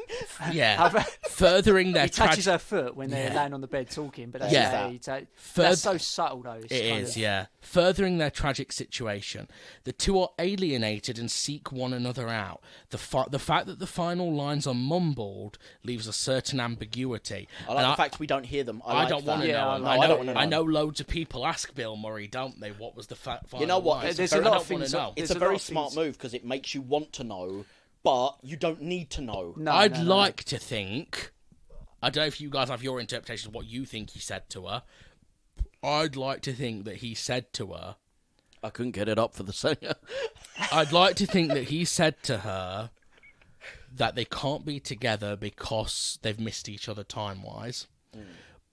Yeah. Furthering their... He touches her foot when they're laying on the bed talking, but that's so subtle, though. It is. Furthering their tragic situation. The two are alienated and seek one another out. The fact that the final lines are mumbled leaves a certain ambiguity. I like the fact we don't hear them. I don't want to know. I know loads of people ask Bill Murray, don't they? What was the final You know what? lines? It's a very smart move because it makes you want to know, but you don't need to know. I'd like to think... I don't know if you guys have your interpretation of what you think he said to her. I'd like to think that he said to her... I couldn't get it up for the singer. I'd like to think that he said to her that they can't be together because they've missed each other time-wise,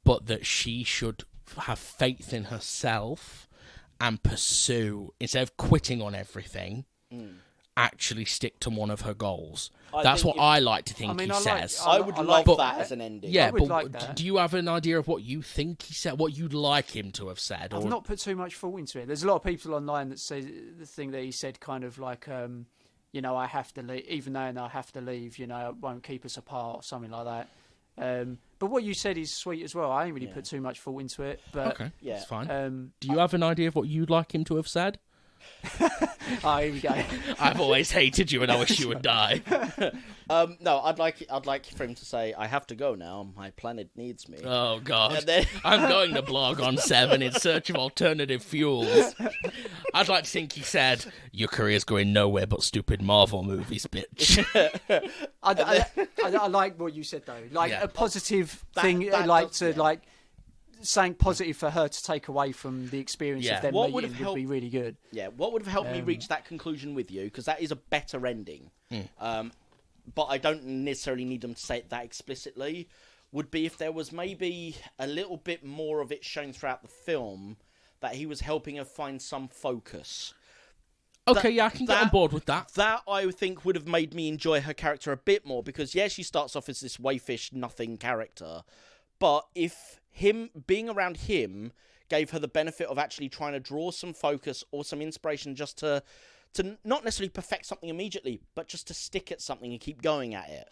but that she should have faith in herself and pursue, instead of quitting on everything actually stick to one of her goals. I That's think what I like to think he I like- says. I would love that as an ending. Yeah, I would but like that. do you have an idea of what you think he said? What you'd like him to have said? I've not put too much thought into it. There's a lot of people online that say the thing that he said, kind of like, I have to leave, even though I have to leave, it won't keep us apart or something like that. But what you said is sweet as well. I ain't really put too much thought into it. But, Okay, that's fine. Do you have an idea of what you'd like him to have said? Oh, here we go. I've always hated you and I wish you would die. No, I'd like for him to say, "I have to go now. My planet needs me." Oh, God. And then- I'm going to blog on 7 in search of alternative fuels. I'd like to think he said, "Your career's going nowhere but stupid Marvel movies, bitch." I like what you said though. Like Yeah. a positive thing, something positive for her to take away from the experience Yeah. of them What would meeting have would be really good. Yeah, what would have helped me reach that conclusion with you, because that is a better ending, but I don't necessarily need them to say it that explicitly, would be if there was maybe a little bit more of it shown throughout the film that he was helping her find some focus. Okay, I can get on board with that. That, I think, would have made me enjoy her character a bit more, because, yeah, she starts off as this wayfish, nothing character, but if him being around him gave her the benefit of actually trying to draw some focus or some inspiration just to not necessarily perfect something immediately, but just to stick at something and keep going at it,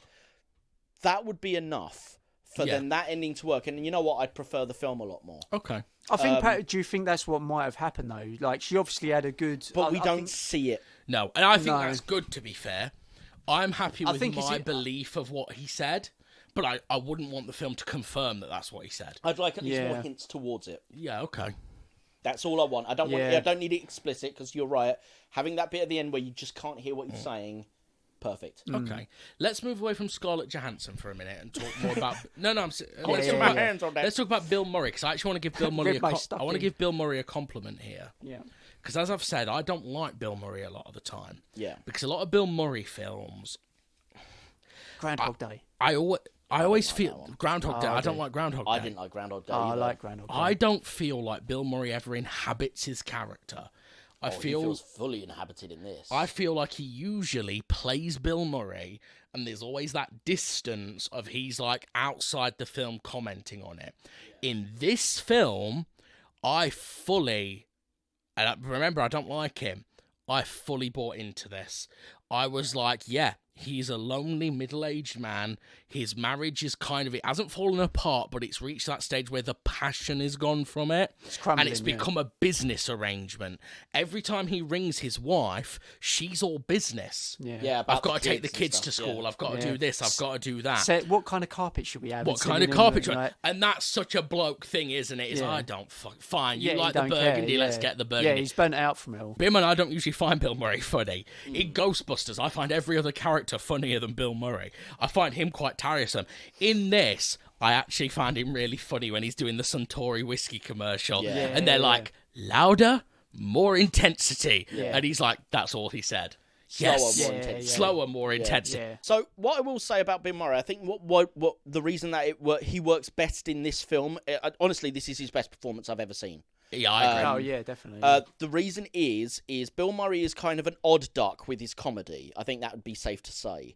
that would be enough for then that ending to work. And you know what? I'd prefer the film a lot more. Okay. I think. Do you think that's what might have happened though? Like she obviously had a good, But we don't see it. No, and I think that's good, to be fair. I'm happy with think my belief of what he said, but I wouldn't want the film to confirm that that's what he said. I'd like at least more hints towards it. Yeah, okay. That's all I want. I don't need it explicit, because you're right. Having that bit at the end where you just can't hear what he's saying, perfect. Okay, let's move away from Scarlett Johansson for a minute and talk more about. Let's talk about Bill Murray, because I actually want to give Bill Murray. I want to give Bill Murray a compliment here. Yeah. Because as I've said, I don't like Bill Murray a lot of the time. Yeah. Because a lot of Bill Murray films, Groundhog Day. I always feel Groundhog Day. I don't like Groundhog Day. I didn't like Groundhog Day. I like Groundhog Day. I don't feel like Bill Murray ever inhabits his character. He feels fully inhabited in this. I feel like he usually plays Bill Murray, and there's always that distance of he's like outside the film commenting on it. Yeah. In this film, I fully, and remember, I don't like him, I fully bought into this. I was like, yeah, he's a lonely middle-aged man. His marriage is it hasn't fallen apart, but it's reached that stage where the passion is gone from it. It's crumbling, and it's become a business arrangement. Every time he rings his wife, she's all business. Yeah, I've got to take the kids to school. I've got to do this. I've got to do that. So what kind of carpet should we have? What kind of carpet should we... And that's such a bloke thing, isn't it? It's I don't fine. You like the burgundy, let's get the burgundy. Yeah, he's burnt out from it all. Bill and I don't usually find Bill Murray funny. In Ghostbusters, I find every other character funnier than Bill Murray. I find him quite tiresome. In this, I actually find him really funny when he's doing the Suntory whiskey commercial. Yeah. And they're like, louder, more intensity. Yeah. And he's like, that's all he said. Slower, more intensity. Yeah. So what I will say about Bill Murray, I think what the reason that he works best in this film, honestly, this is his best performance I've ever seen. Yeah, I agree. Oh, yeah, definitely. The reason is Bill Murray is kind of an odd duck with his comedy. I think that would be safe to say.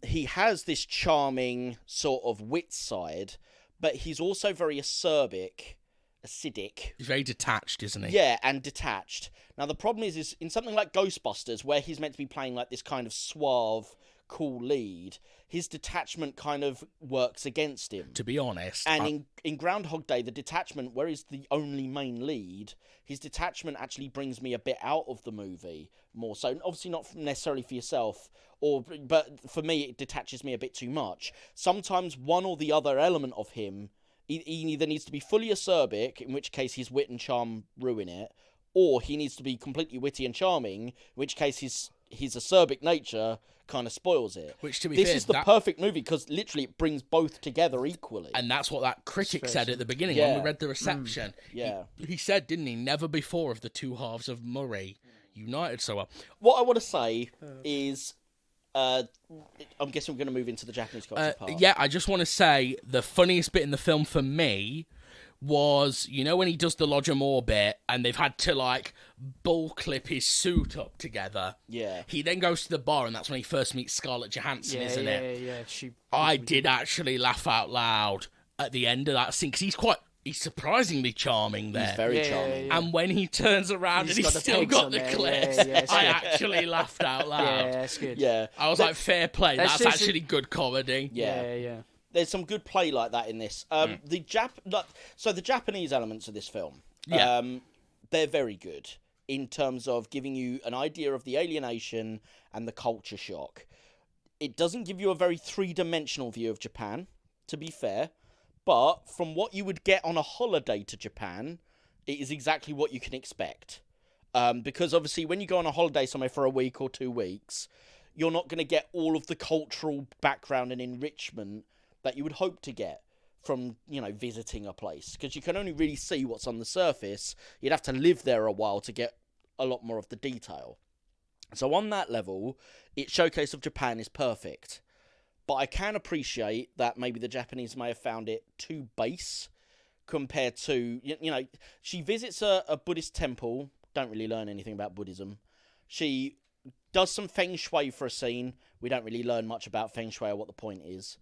He has this charming sort of wit side, but he's also very acerbic. He's very detached, isn't he? Yeah, and detached. Now, the problem is in something like Ghostbusters, where he's meant to be playing like this kind of suave, cool lead, his detachment kind of works against him. To be honest. And in Groundhog Day, the detachment, where he's the only main lead, his detachment actually brings me a bit out of the movie more so. Obviously not necessarily for yourself, but for me, it detaches me a bit too much. Sometimes one or the other element of him, he either needs to be fully acerbic, in which case his wit and charm ruin it, or he needs to be completely witty and charming, in which case his acerbic nature kind of spoils it. Which, to be fair, this is the perfect movie, because literally it brings both together equally. And that's what that critic said at the beginning when we read the reception. He said, didn't he, never before of the two halves of Murray united so well. What I want to say is... I'm guessing we're going to move into the Japanese culture part. Yeah, I just want to say the funniest bit in the film for me was, you know, when he does the Roger Moore bit and they've had to, like, bull clip his suit up together. Yeah. He then goes to the bar and that's when he first meets Scarlett Johansson, isn't it? Yeah. I did actually laugh out loud at the end of that scene because he's surprisingly charming there. He's very charming. Yeah. And when he turns around and he's still got the clips, I actually laughed out loud. Yeah, that's good. Yeah. I was like, fair play. That's just actually good comedy. Yeah. There's some good play like that in this. The Japanese elements of this film, they're very good in terms of giving you an idea of the alienation and the culture shock. It doesn't give you a very three-dimensional view of Japan, to be fair, but from what you would get on a holiday to Japan, it is exactly what you can expect. Because obviously when you go on a holiday somewhere for a week or 2 weeks, you're not going to get all of the cultural background and enrichment that you would hope to get from, you know, visiting a place. Because you can only really see what's on the surface. You'd have to live there a while to get a lot more of the detail. So on that level, its showcase of Japan is perfect. But I can appreciate that maybe the Japanese may have found it too base compared to, you know, she visits a Buddhist temple, don't really learn anything about Buddhism. She does some feng shui for a scene. We don't really learn much about feng shui or what the point is.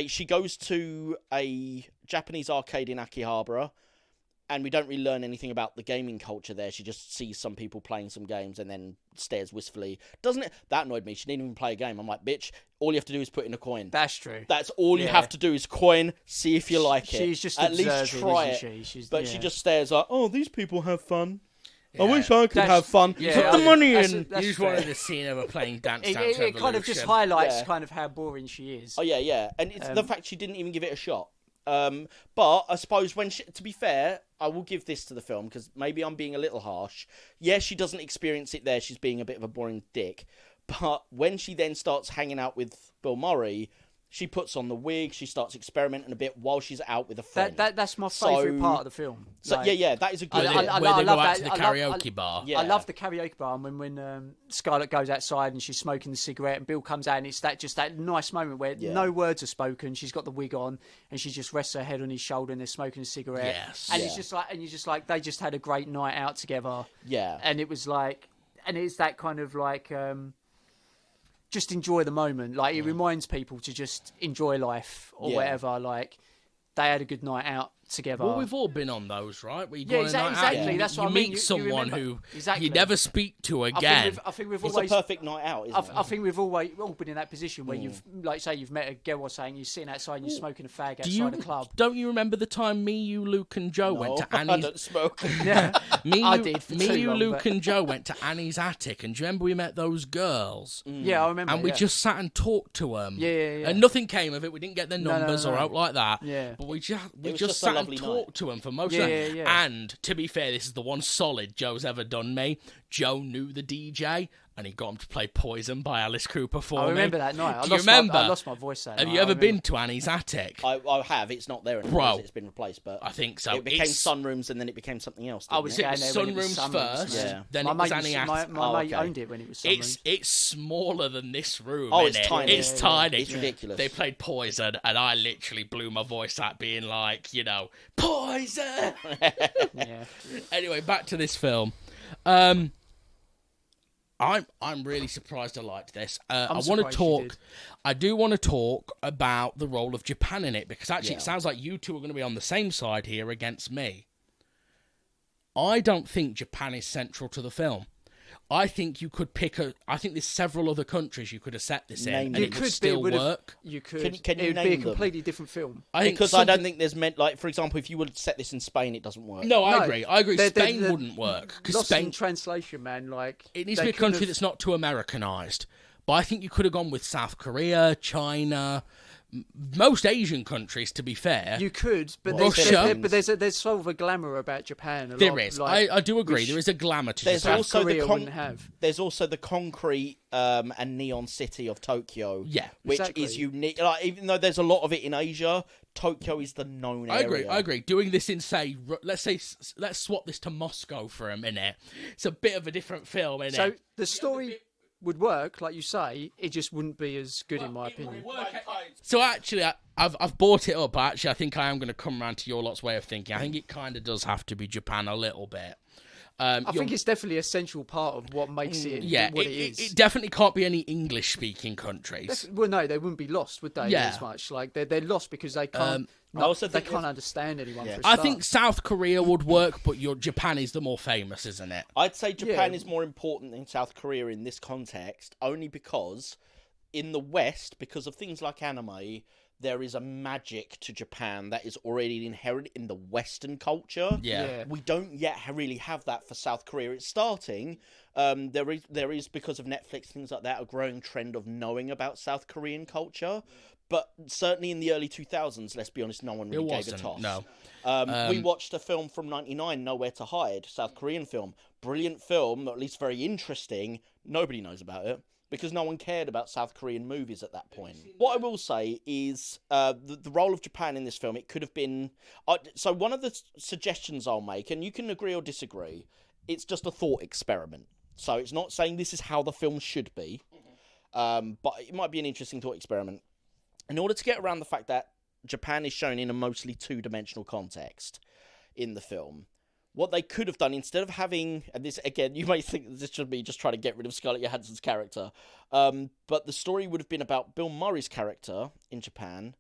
She goes to a Japanese arcade in Akihabara, and we don't really learn anything about the gaming culture there. She just sees some people playing some games and then stares wistfully. Doesn't it? That annoyed me. She didn't even play a game. I'm like, bitch, all you have to do is put in a coin. That's true. That's all you have to do is coin, see if you like it. She's just at least try it. She just stares like, oh, these people have fun. I wish I could have fun. Yeah, Put the money in. You just wanted to see her playing Dance Dance Revolution. It kind of just highlights kind of how boring she is. Oh, yeah. And it's the fact she didn't even give it a shot. But I suppose to be fair, I will give this to the film because maybe I'm being a little harsh. Yeah, she doesn't experience it there. She's being a bit of a boring dick. But when she then starts hanging out with Bill Murray, she puts on the wig, she starts experimenting a bit while she's out with a friend. That's my favourite part of the film. So, yeah, that is a good... Where they go out to the karaoke bar. Yeah. I love the karaoke bar, and when Scarlett goes outside and she's smoking the cigarette and Bill comes out, and it's that nice moment where no words are spoken, she's got the wig on, and she just rests her head on his shoulder and they're smoking a cigarette. Yes. And it's just like, and you're just like, they just had a great night out together. Yeah. And it was like, and it's that kind of like... just enjoy the moment. Like, it reminds people to just enjoy life or whatever. Like, they had a good night out together. Well, we've all been on those, right? Where you Yeah, go on a night exactly. out, That's what you I mean. meet You someone remember. who you never speak to again. I think we've It's always... a perfect night out, isn't it? I think we've all been in that position where you've, like, say, you've met a girl or something, you're sitting outside and you're smoking a fag outside a club. Don't you remember the time me, you, Luke, and Joe went to Annie's... I don't smoke. Yeah, I did for me, too you, long, Luke, but- and Joe went to Annie's attic, and do you remember we met those girls? Yeah, I remember. And we just sat and talked to them. Yeah. And nothing came of it. We didn't get their numbers or out like that. Yeah. But we just just a sat and lovely talked to them for most of Yeah, it. yeah. And to be fair, this is the one solid Joe's ever done me. Joe knew the DJ, and he got him to play Poison by Alice Cooper for me. I remember that night. Do you remember? I lost my voice that night. Have you ever been to Annie's attic? I have. It's not there anymore. Bro. It's been replaced, but I think so. it became sunrooms and then it became something else. I was didn't going it? there when it was Sunrooms Sunrooms, first, Yeah. then my it was mate, Annie my attic. mate okay. owned it when it was Sunrooms. It's smaller than this room. Oh, it's innit? tiny. It's Yeah, tiny. It's ridiculous. They played Poison, and I literally blew my voice out, being like, you know, Poison. Yeah. Anyway, back to this film. I'm really surprised I liked this. I want to surprised you talk. did. I do want to talk about the role of Japan in it because actually Yeah. it sounds like you two are going to be on the same side here against me. I don't think Japan is central to the film. I think you could pick I think there's several other countries you could have set this in, Name and them. it would still work. You could. Can you it would be a name them? completely different film. I think Because I don't think there's meant like, for example, if you would set this in Spain, it doesn't work. No, I No, agree. I agree. they're- Spain they're wouldn't work because Lost Spain in translation, man. Like, it needs to they be a country could've- that's not too Americanized. But I think you could have gone with South Korea, China, most Asian countries. To be fair, You could, but Russia. there's sort of a glamour about Japan. A there lot, is. like, I do agree. which There is a glamour to There's Japan. also Korea the wouldn't have. There's also the concrete and neon city of Tokyo. Yeah. which Exactly. is unique. Like, even though there's a lot of it in Asia, Tokyo is the known area. I agree. Doing this in, say, let's swap this to Moscow for a minute. It's a bit of a different film, isn't So it? the story would work, like you say. It just wouldn't be as good, in my opinion. So actually, I've bought it up, but actually I think I am going to come around to your lot's way of thinking. I think it kind of does have to be Japan a little bit. I think it's definitely an essential part of what makes it what it is. It definitely can't be any English-speaking countries. Well, no, they wouldn't be lost, would they? Yeah. As much like they're lost because they can't. They can't understand anyone. For a I start. think South Korea would work, but Japan is the more famous, isn't it? I'd say Japan is more important than South Korea in this context, only because in the West, because of things like anime, there is a magic to Japan that is already inherent in the Western culture. Yeah. We don't yet really have that for South Korea. It's starting. There is, because of Netflix, things like that, a growing trend of knowing about South Korean culture. But certainly in the early 2000s, let's be honest, no one really gave a toss. No. We watched a film from 99, Nowhere to Hide, South Korean film. Brilliant film, at least very interesting. Nobody knows about it, because no one cared about South Korean movies at that point. What I will say is the role of Japan in this film, it could have been... so one of the suggestions I'll make, and you can agree or disagree, it's just a thought experiment. So it's not saying this is how the film should be, but it might be an interesting thought experiment. In order to get around the fact that Japan is shown in a mostly two-dimensional context in the film, what they could have done, instead of having, and this, again, you may think this should be just trying to get rid of Scarlett Johansson's character, but the story would have been about Bill Murray's character in Japan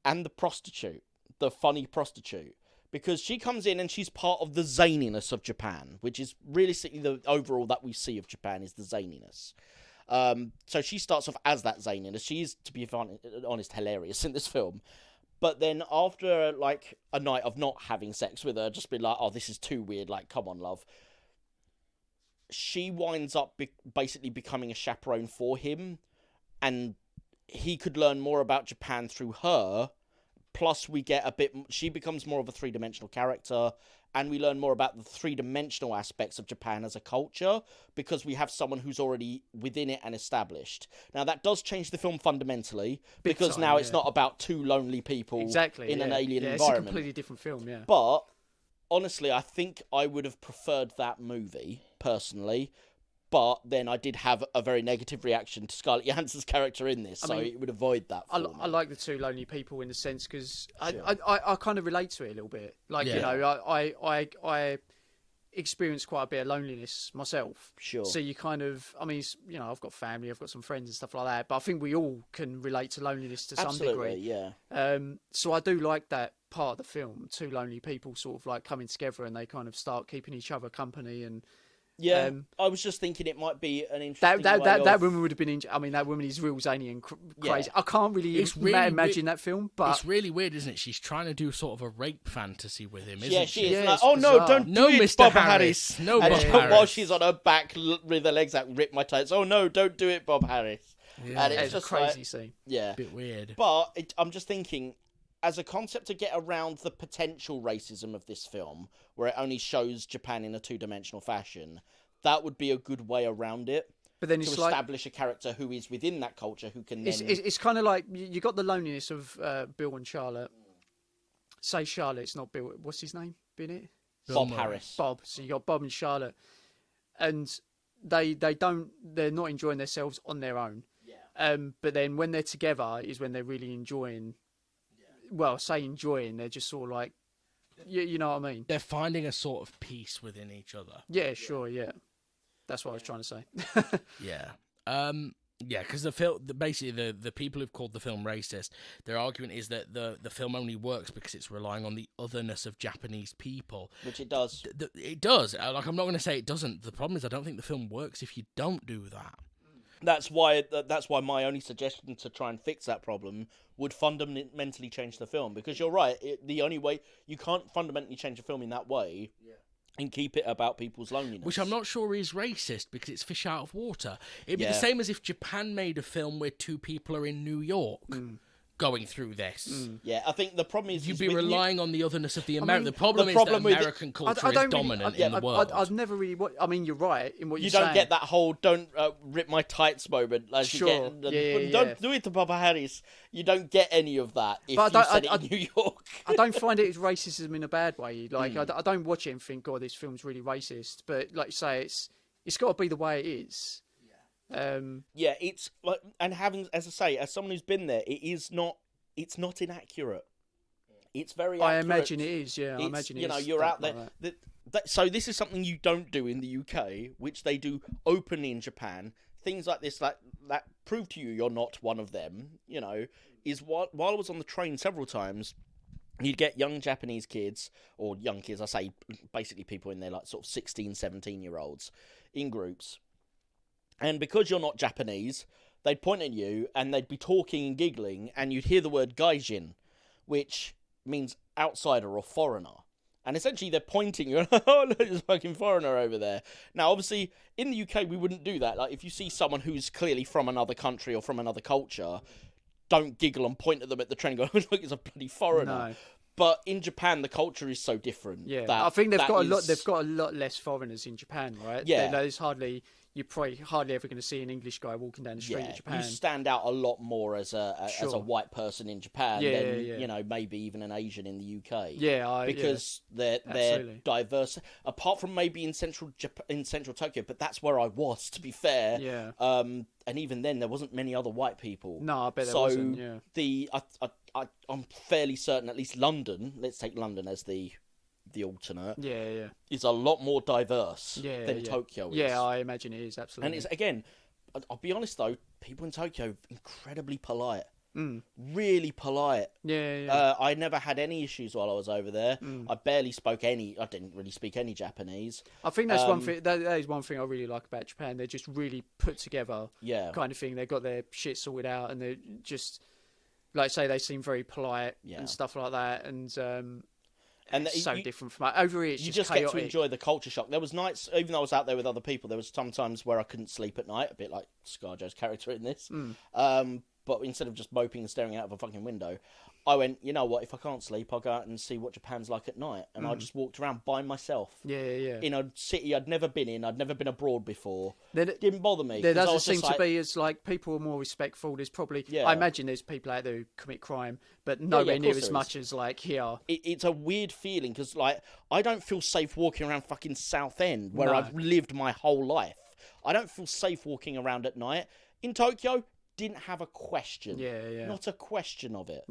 and the prostitute, the funny prostitute, because she comes in and she's part of the zaniness of Japan, which is realistically the overall that we see of Japan is the zaniness. So she starts off as that zaniness. She is, to be honest, hilarious in this film. But then after, like, a night of not having sex with her, just be like, oh, this is too weird, like, come on, love. She winds up basically becoming a chaperone for him, and he could learn more about Japan through her. Plus, we get she becomes more of a three-dimensional character, and we learn more about the three-dimensional aspects of Japan as a culture, because we have someone who's already within it and established. Now, that does change the film fundamentally, because now it's not about two lonely people in an alien environment. It's a completely different film, yeah. But, honestly, I think I would have preferred that movie, personally. But then I did have a very negative reaction to Scarlett Johansson's character in this, so it would avoid that. I like the two lonely people in the sense because I kind of relate to it a little bit. Like, you know, I experienced quite a bit of loneliness myself. Sure. So you kind of, I mean, you know, I've got family, I've got some friends and stuff like that, but I think we all can relate to loneliness to some degree. Yeah. So I do like that part of the film, two lonely people sort of like coming together and they kind of start keeping each other company and. Yeah, I was just thinking it might be an interesting that woman would have been. I mean, that woman is real zany and crazy. I can't really imagine that film, but it's really weird, isn't it? She's trying to do sort of a rape fantasy with him, isn't she? Yeah, she is. Yeah, like, oh no, don't do it, Mr. Bob Harris. No, and Bob Harris. While she's on her back with her legs out, rip my tights. Oh no, don't do it, Bob Harris. Yeah. And it's just a crazy scene. Yeah, bit weird. But I'm just thinking, as a concept to get around the potential racism of this film, where it only shows Japan in a two-dimensional fashion. That would be a good way around it. But then it's to establish a character who is within that culture who can then... It's kind of like, you got the loneliness of Bill and Charlotte. Say Charlotte, it's not Bill. What's his name in it? Bob Harris. Bob. So you got Bob and Charlotte. And they're not enjoying themselves on their own. Yeah. But then when they're together is when they're really enjoying... Yeah. Well, say enjoying, they're just sort of like... You know what I mean? They're finding a sort of peace within each other. Yeah, sure, yeah. That's what I was trying to say. Yeah. Yeah, because basically the people who've called the film racist, their argument is that the film only works because it's relying on the otherness of Japanese people. Which it does. It does. Like, I'm not going to say it doesn't. The problem is I don't think the film works if you don't do that. That's why my only suggestion to try and fix that problem would fundamentally change the film. Because you're right, the only way... You can't fundamentally change a film in that way... Yeah. And keep it about people's loneliness. Which I'm not sure is racist, because it's fish out of water. It'd be the same as if Japan made a film where two people are in New York going through this. Yeah, I think the problem is... You'd be relying on the otherness of the American... The problem is that American culture is dominant in the world. I've never really... I mean, you're right in what you're saying. You don't get that whole don't rip my tights moment. As you get, don't do it to Papa Harris. You don't get any of that if you said it in New York. I don't find it as racism in a bad way. Like, I don't watch it and think, God, this film's really racist. But like you say, it's got to be the way it is. Yeah, it's like, and having, as I say, as someone who's been there, it is not it's not inaccurate. It's very I accurate. imagine it is, yeah. I imagine it is. You're out there. Like So this is something you don't do in the UK, which they do openly in Japan. Things like this, that prove to you you're not one of them, is while I was on the train several times, you'd get young Japanese kids, or young kids, I say basically people in their like sort of 16, 17-year-olds, in groups. And because you're not Japanese, they'd point at you and they'd be talking and giggling, and you'd hear the word gaijin, which means outsider or foreigner. And essentially they're pointing, you're like, oh, look, there's a fucking foreigner over there. Now, obviously, in the UK, we wouldn't do that. Like, if you see someone who's clearly from another country or from another culture, don't giggle and point at them at the train and go, look, it's a bloody foreigner. No. But in Japan, the culture is so different. Yeah, I think they've got a lot less foreigners in Japan, right? Yeah. You're probably hardly ever going to see an English guy walking down the street in Japan. You stand out a lot more as a white person in Japan than maybe even an Asian in the UK. Because they're diverse. Apart from maybe in central Tokyo, but that's where I was, to be fair. Yeah. And even then, there wasn't many other white people. No, I bet there wasn't. Yeah. I'm fairly certain, at least London. Let's take London as the alternate. Is a lot more diverse than Tokyo is. Yeah, I imagine it is, absolutely. And it's, again, I'll be honest though, people in Tokyo incredibly polite. Really polite. I never had any issues while I was over there. I didn't really speak any Japanese. I think that's one thing. That is one thing I really like about Japan. They're just really put together. Kind of thing. They've got their shit sorted out, and they're just, like I say, they seem very polite and stuff like that. And it's so different from over here. It's you just get chaotic. to enjoy the culture shock. There was nights, even though I was out there with other people, there was some times where I couldn't sleep at night, a bit like ScarJo's character in this. But instead of just moping and staring out of a fucking window, I went, you know what, if I can't sleep, I'll go out and see what Japan's like at night. And I just walked around by myself. In a city I'd never been in. I'd never been abroad before. It didn't bother me. There doesn't seem to be as, like, people are more respectful. There's probably, I imagine there's people out there who commit crime, but nowhere near as much as, like, here. It's a weird feeling, because, like, I don't feel safe walking around fucking Southend, where I've lived my whole life. I don't feel safe walking around at night. In Tokyo, didn't have a question. Not a question of it.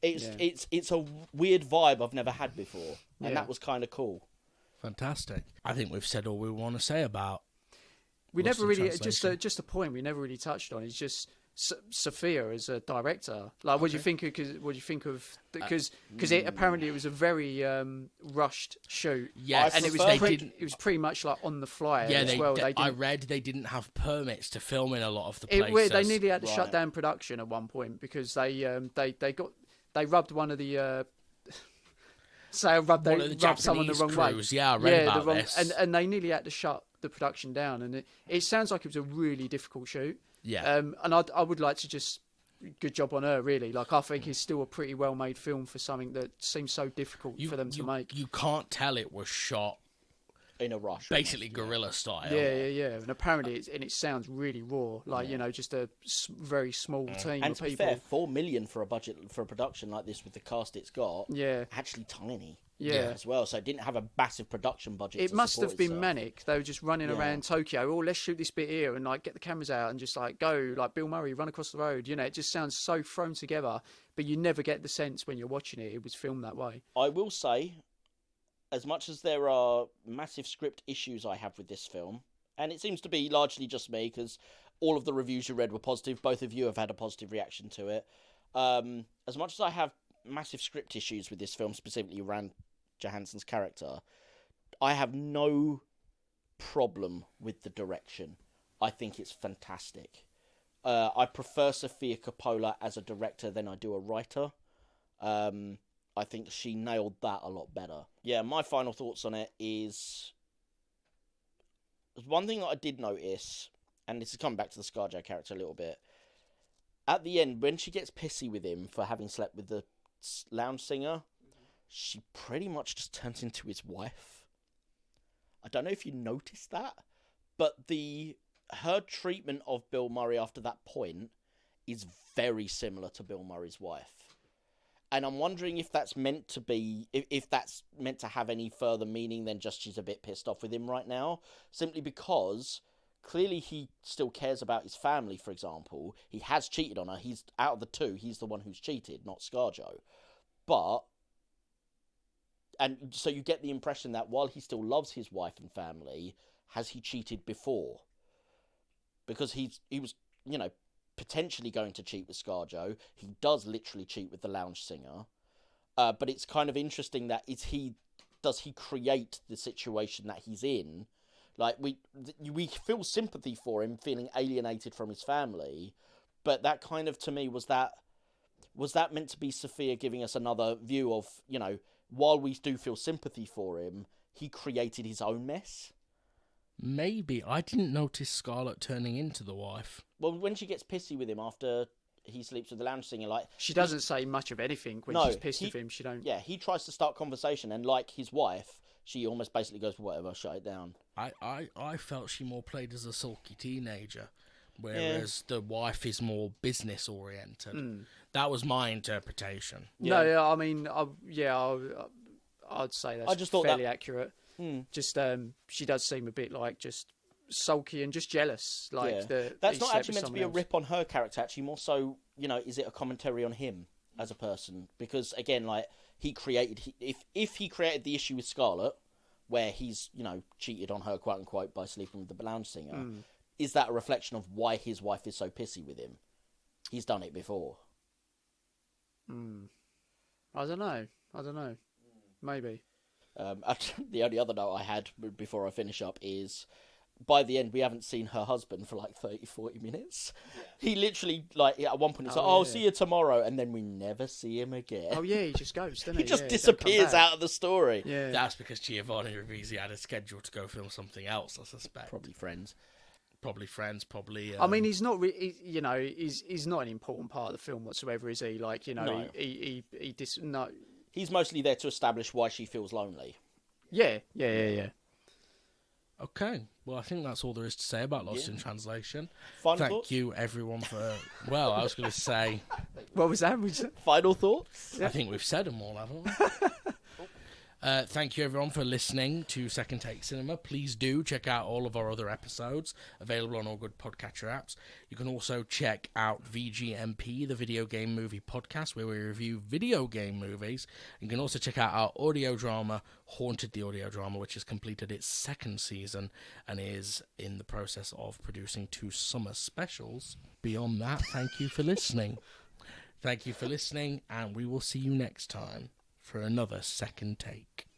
It's a weird vibe I've never had before, and that was kind of cool. Fantastic. I think we've said all we want to say about. We never really just a point we never really touched on. It's just Sofia as a director. Like, what do you think? What do you think of? Because apparently it was a very rushed shoot. Yes, and it was pretty much like on the fly. I read they didn't have permits to film in a lot of the places. They nearly had to shut down production at one point because they rubbed one of the. Rubbed someone the wrong crews. way. Yeah, I read about this. And they nearly had to shut the production down, and it sounds like it was a really difficult shoot. And I would like to just good job on her, really. Like, I think it's still a pretty well made film for something that seems so difficult for them to make. You can't tell it was shot in a rush, basically guerrilla style. And apparently it sounds really raw, like just a very small team and of to be people. fair, $4 million for a budget for a production like this with the cast it's got, actually tiny. As well, so it didn't have a massive production budget. It must have been manic. They were just running around Tokyo. Oh, let's shoot this bit here and like get the cameras out and just like go like Bill Murray, run across the road. It just sounds so thrown together, but you never get the sense when you're watching it. It was filmed that way. I will say, as much as there are massive script issues I have with this film, and it seems to be largely just me because all of the reviews you read were positive. Both of you have had a positive reaction to it. As much as I have massive script issues with this film, specifically around Johansson's character, I have no problem with the direction. I think it's fantastic. I prefer Sofia Coppola as a director than I do a writer. I think she nailed that a lot better. Yeah, my final thoughts on it is one thing that I did notice, and this is coming back to the ScarJo character a little bit. At the end, when she gets pissy with him for having slept with the lounge singer, she pretty much just turns into his wife. I don't know if you noticed that, but her treatment of Bill Murray after that point is very similar to Bill Murray's wife. And I'm wondering if that's meant to be, if that's meant to have any further meaning than just she's a bit pissed off with him right now, simply because clearly he still cares about his family, for example. He has cheated on her. He's out of the two, he's the one who's cheated, not ScarJo. And so you get the impression that while he still loves his wife and family, has he cheated before? Because he was, potentially going to cheat with ScarJo. He does literally cheat with the lounge singer. But it's kind of interesting that does he create the situation that he's in? Like, we feel sympathy for him feeling alienated from his family, but that kind of, to me, was that meant to be Sofia giving us another view of, while we do feel sympathy for him, he created his own mess? Maybe. I didn't notice Scarlett turning into the wife. Well, when she gets pissy with him after he sleeps with the lounge singer, like... She doesn't say much of anything when she's pissed with him. She don't... Yeah, he tries to start conversation, and like his wife, she almost basically goes, whatever, shut it down. I felt she more played as a sulky teenager, whereas the wife is more business-oriented. That was my interpretation. Yeah. No, I mean, I'd say that's fairly accurate. Just, she does seem a bit like just sulky and just jealous. Like that's not actually meant to be a rip on her character. Actually, more so, is it a commentary on him as a person? Because again, like if he created the issue with Scarlett, where he's cheated on her, quote unquote, by sleeping with the lounge singer, is that a reflection of why his wife is so pissy with him? He's done it before. I don't know. Maybe. The only other note I had before I finish up is, by the end, we haven't seen her husband for like 30-40 minutes. Yeah. He literally, like, at one point, he's like, I'll see you tomorrow, and then we never see him again. Oh, yeah, he just goes, doesn't he? He just disappears out of the story. Yeah. That's because Giovanni Ribisi had a schedule to go film something else, I suspect. Probably friends. I mean, he's not, he's not an important part of the film whatsoever, is he? Like, no. No. He's mostly there to establish why she feels lonely. Yeah. Okay, well, I think that's all there is to say about Lost in Translation. Final Thank you, everyone, for... Well, I was going to say... What was that? Final thoughts? I think we've said them all, haven't we? Thank you, everyone, for listening to Second Take Cinema. Please do check out all of our other episodes, available on all good podcatcher apps. You can also check out VGMP, the Video Game Movie Podcast, where we review video game movies. You can also check out our audio drama, Haunted the Audio Drama, which has completed its second season and is in the process of producing 2 summer specials. Beyond that, thank you for listening. Thank you for listening, and we will see you next time for another Second Take.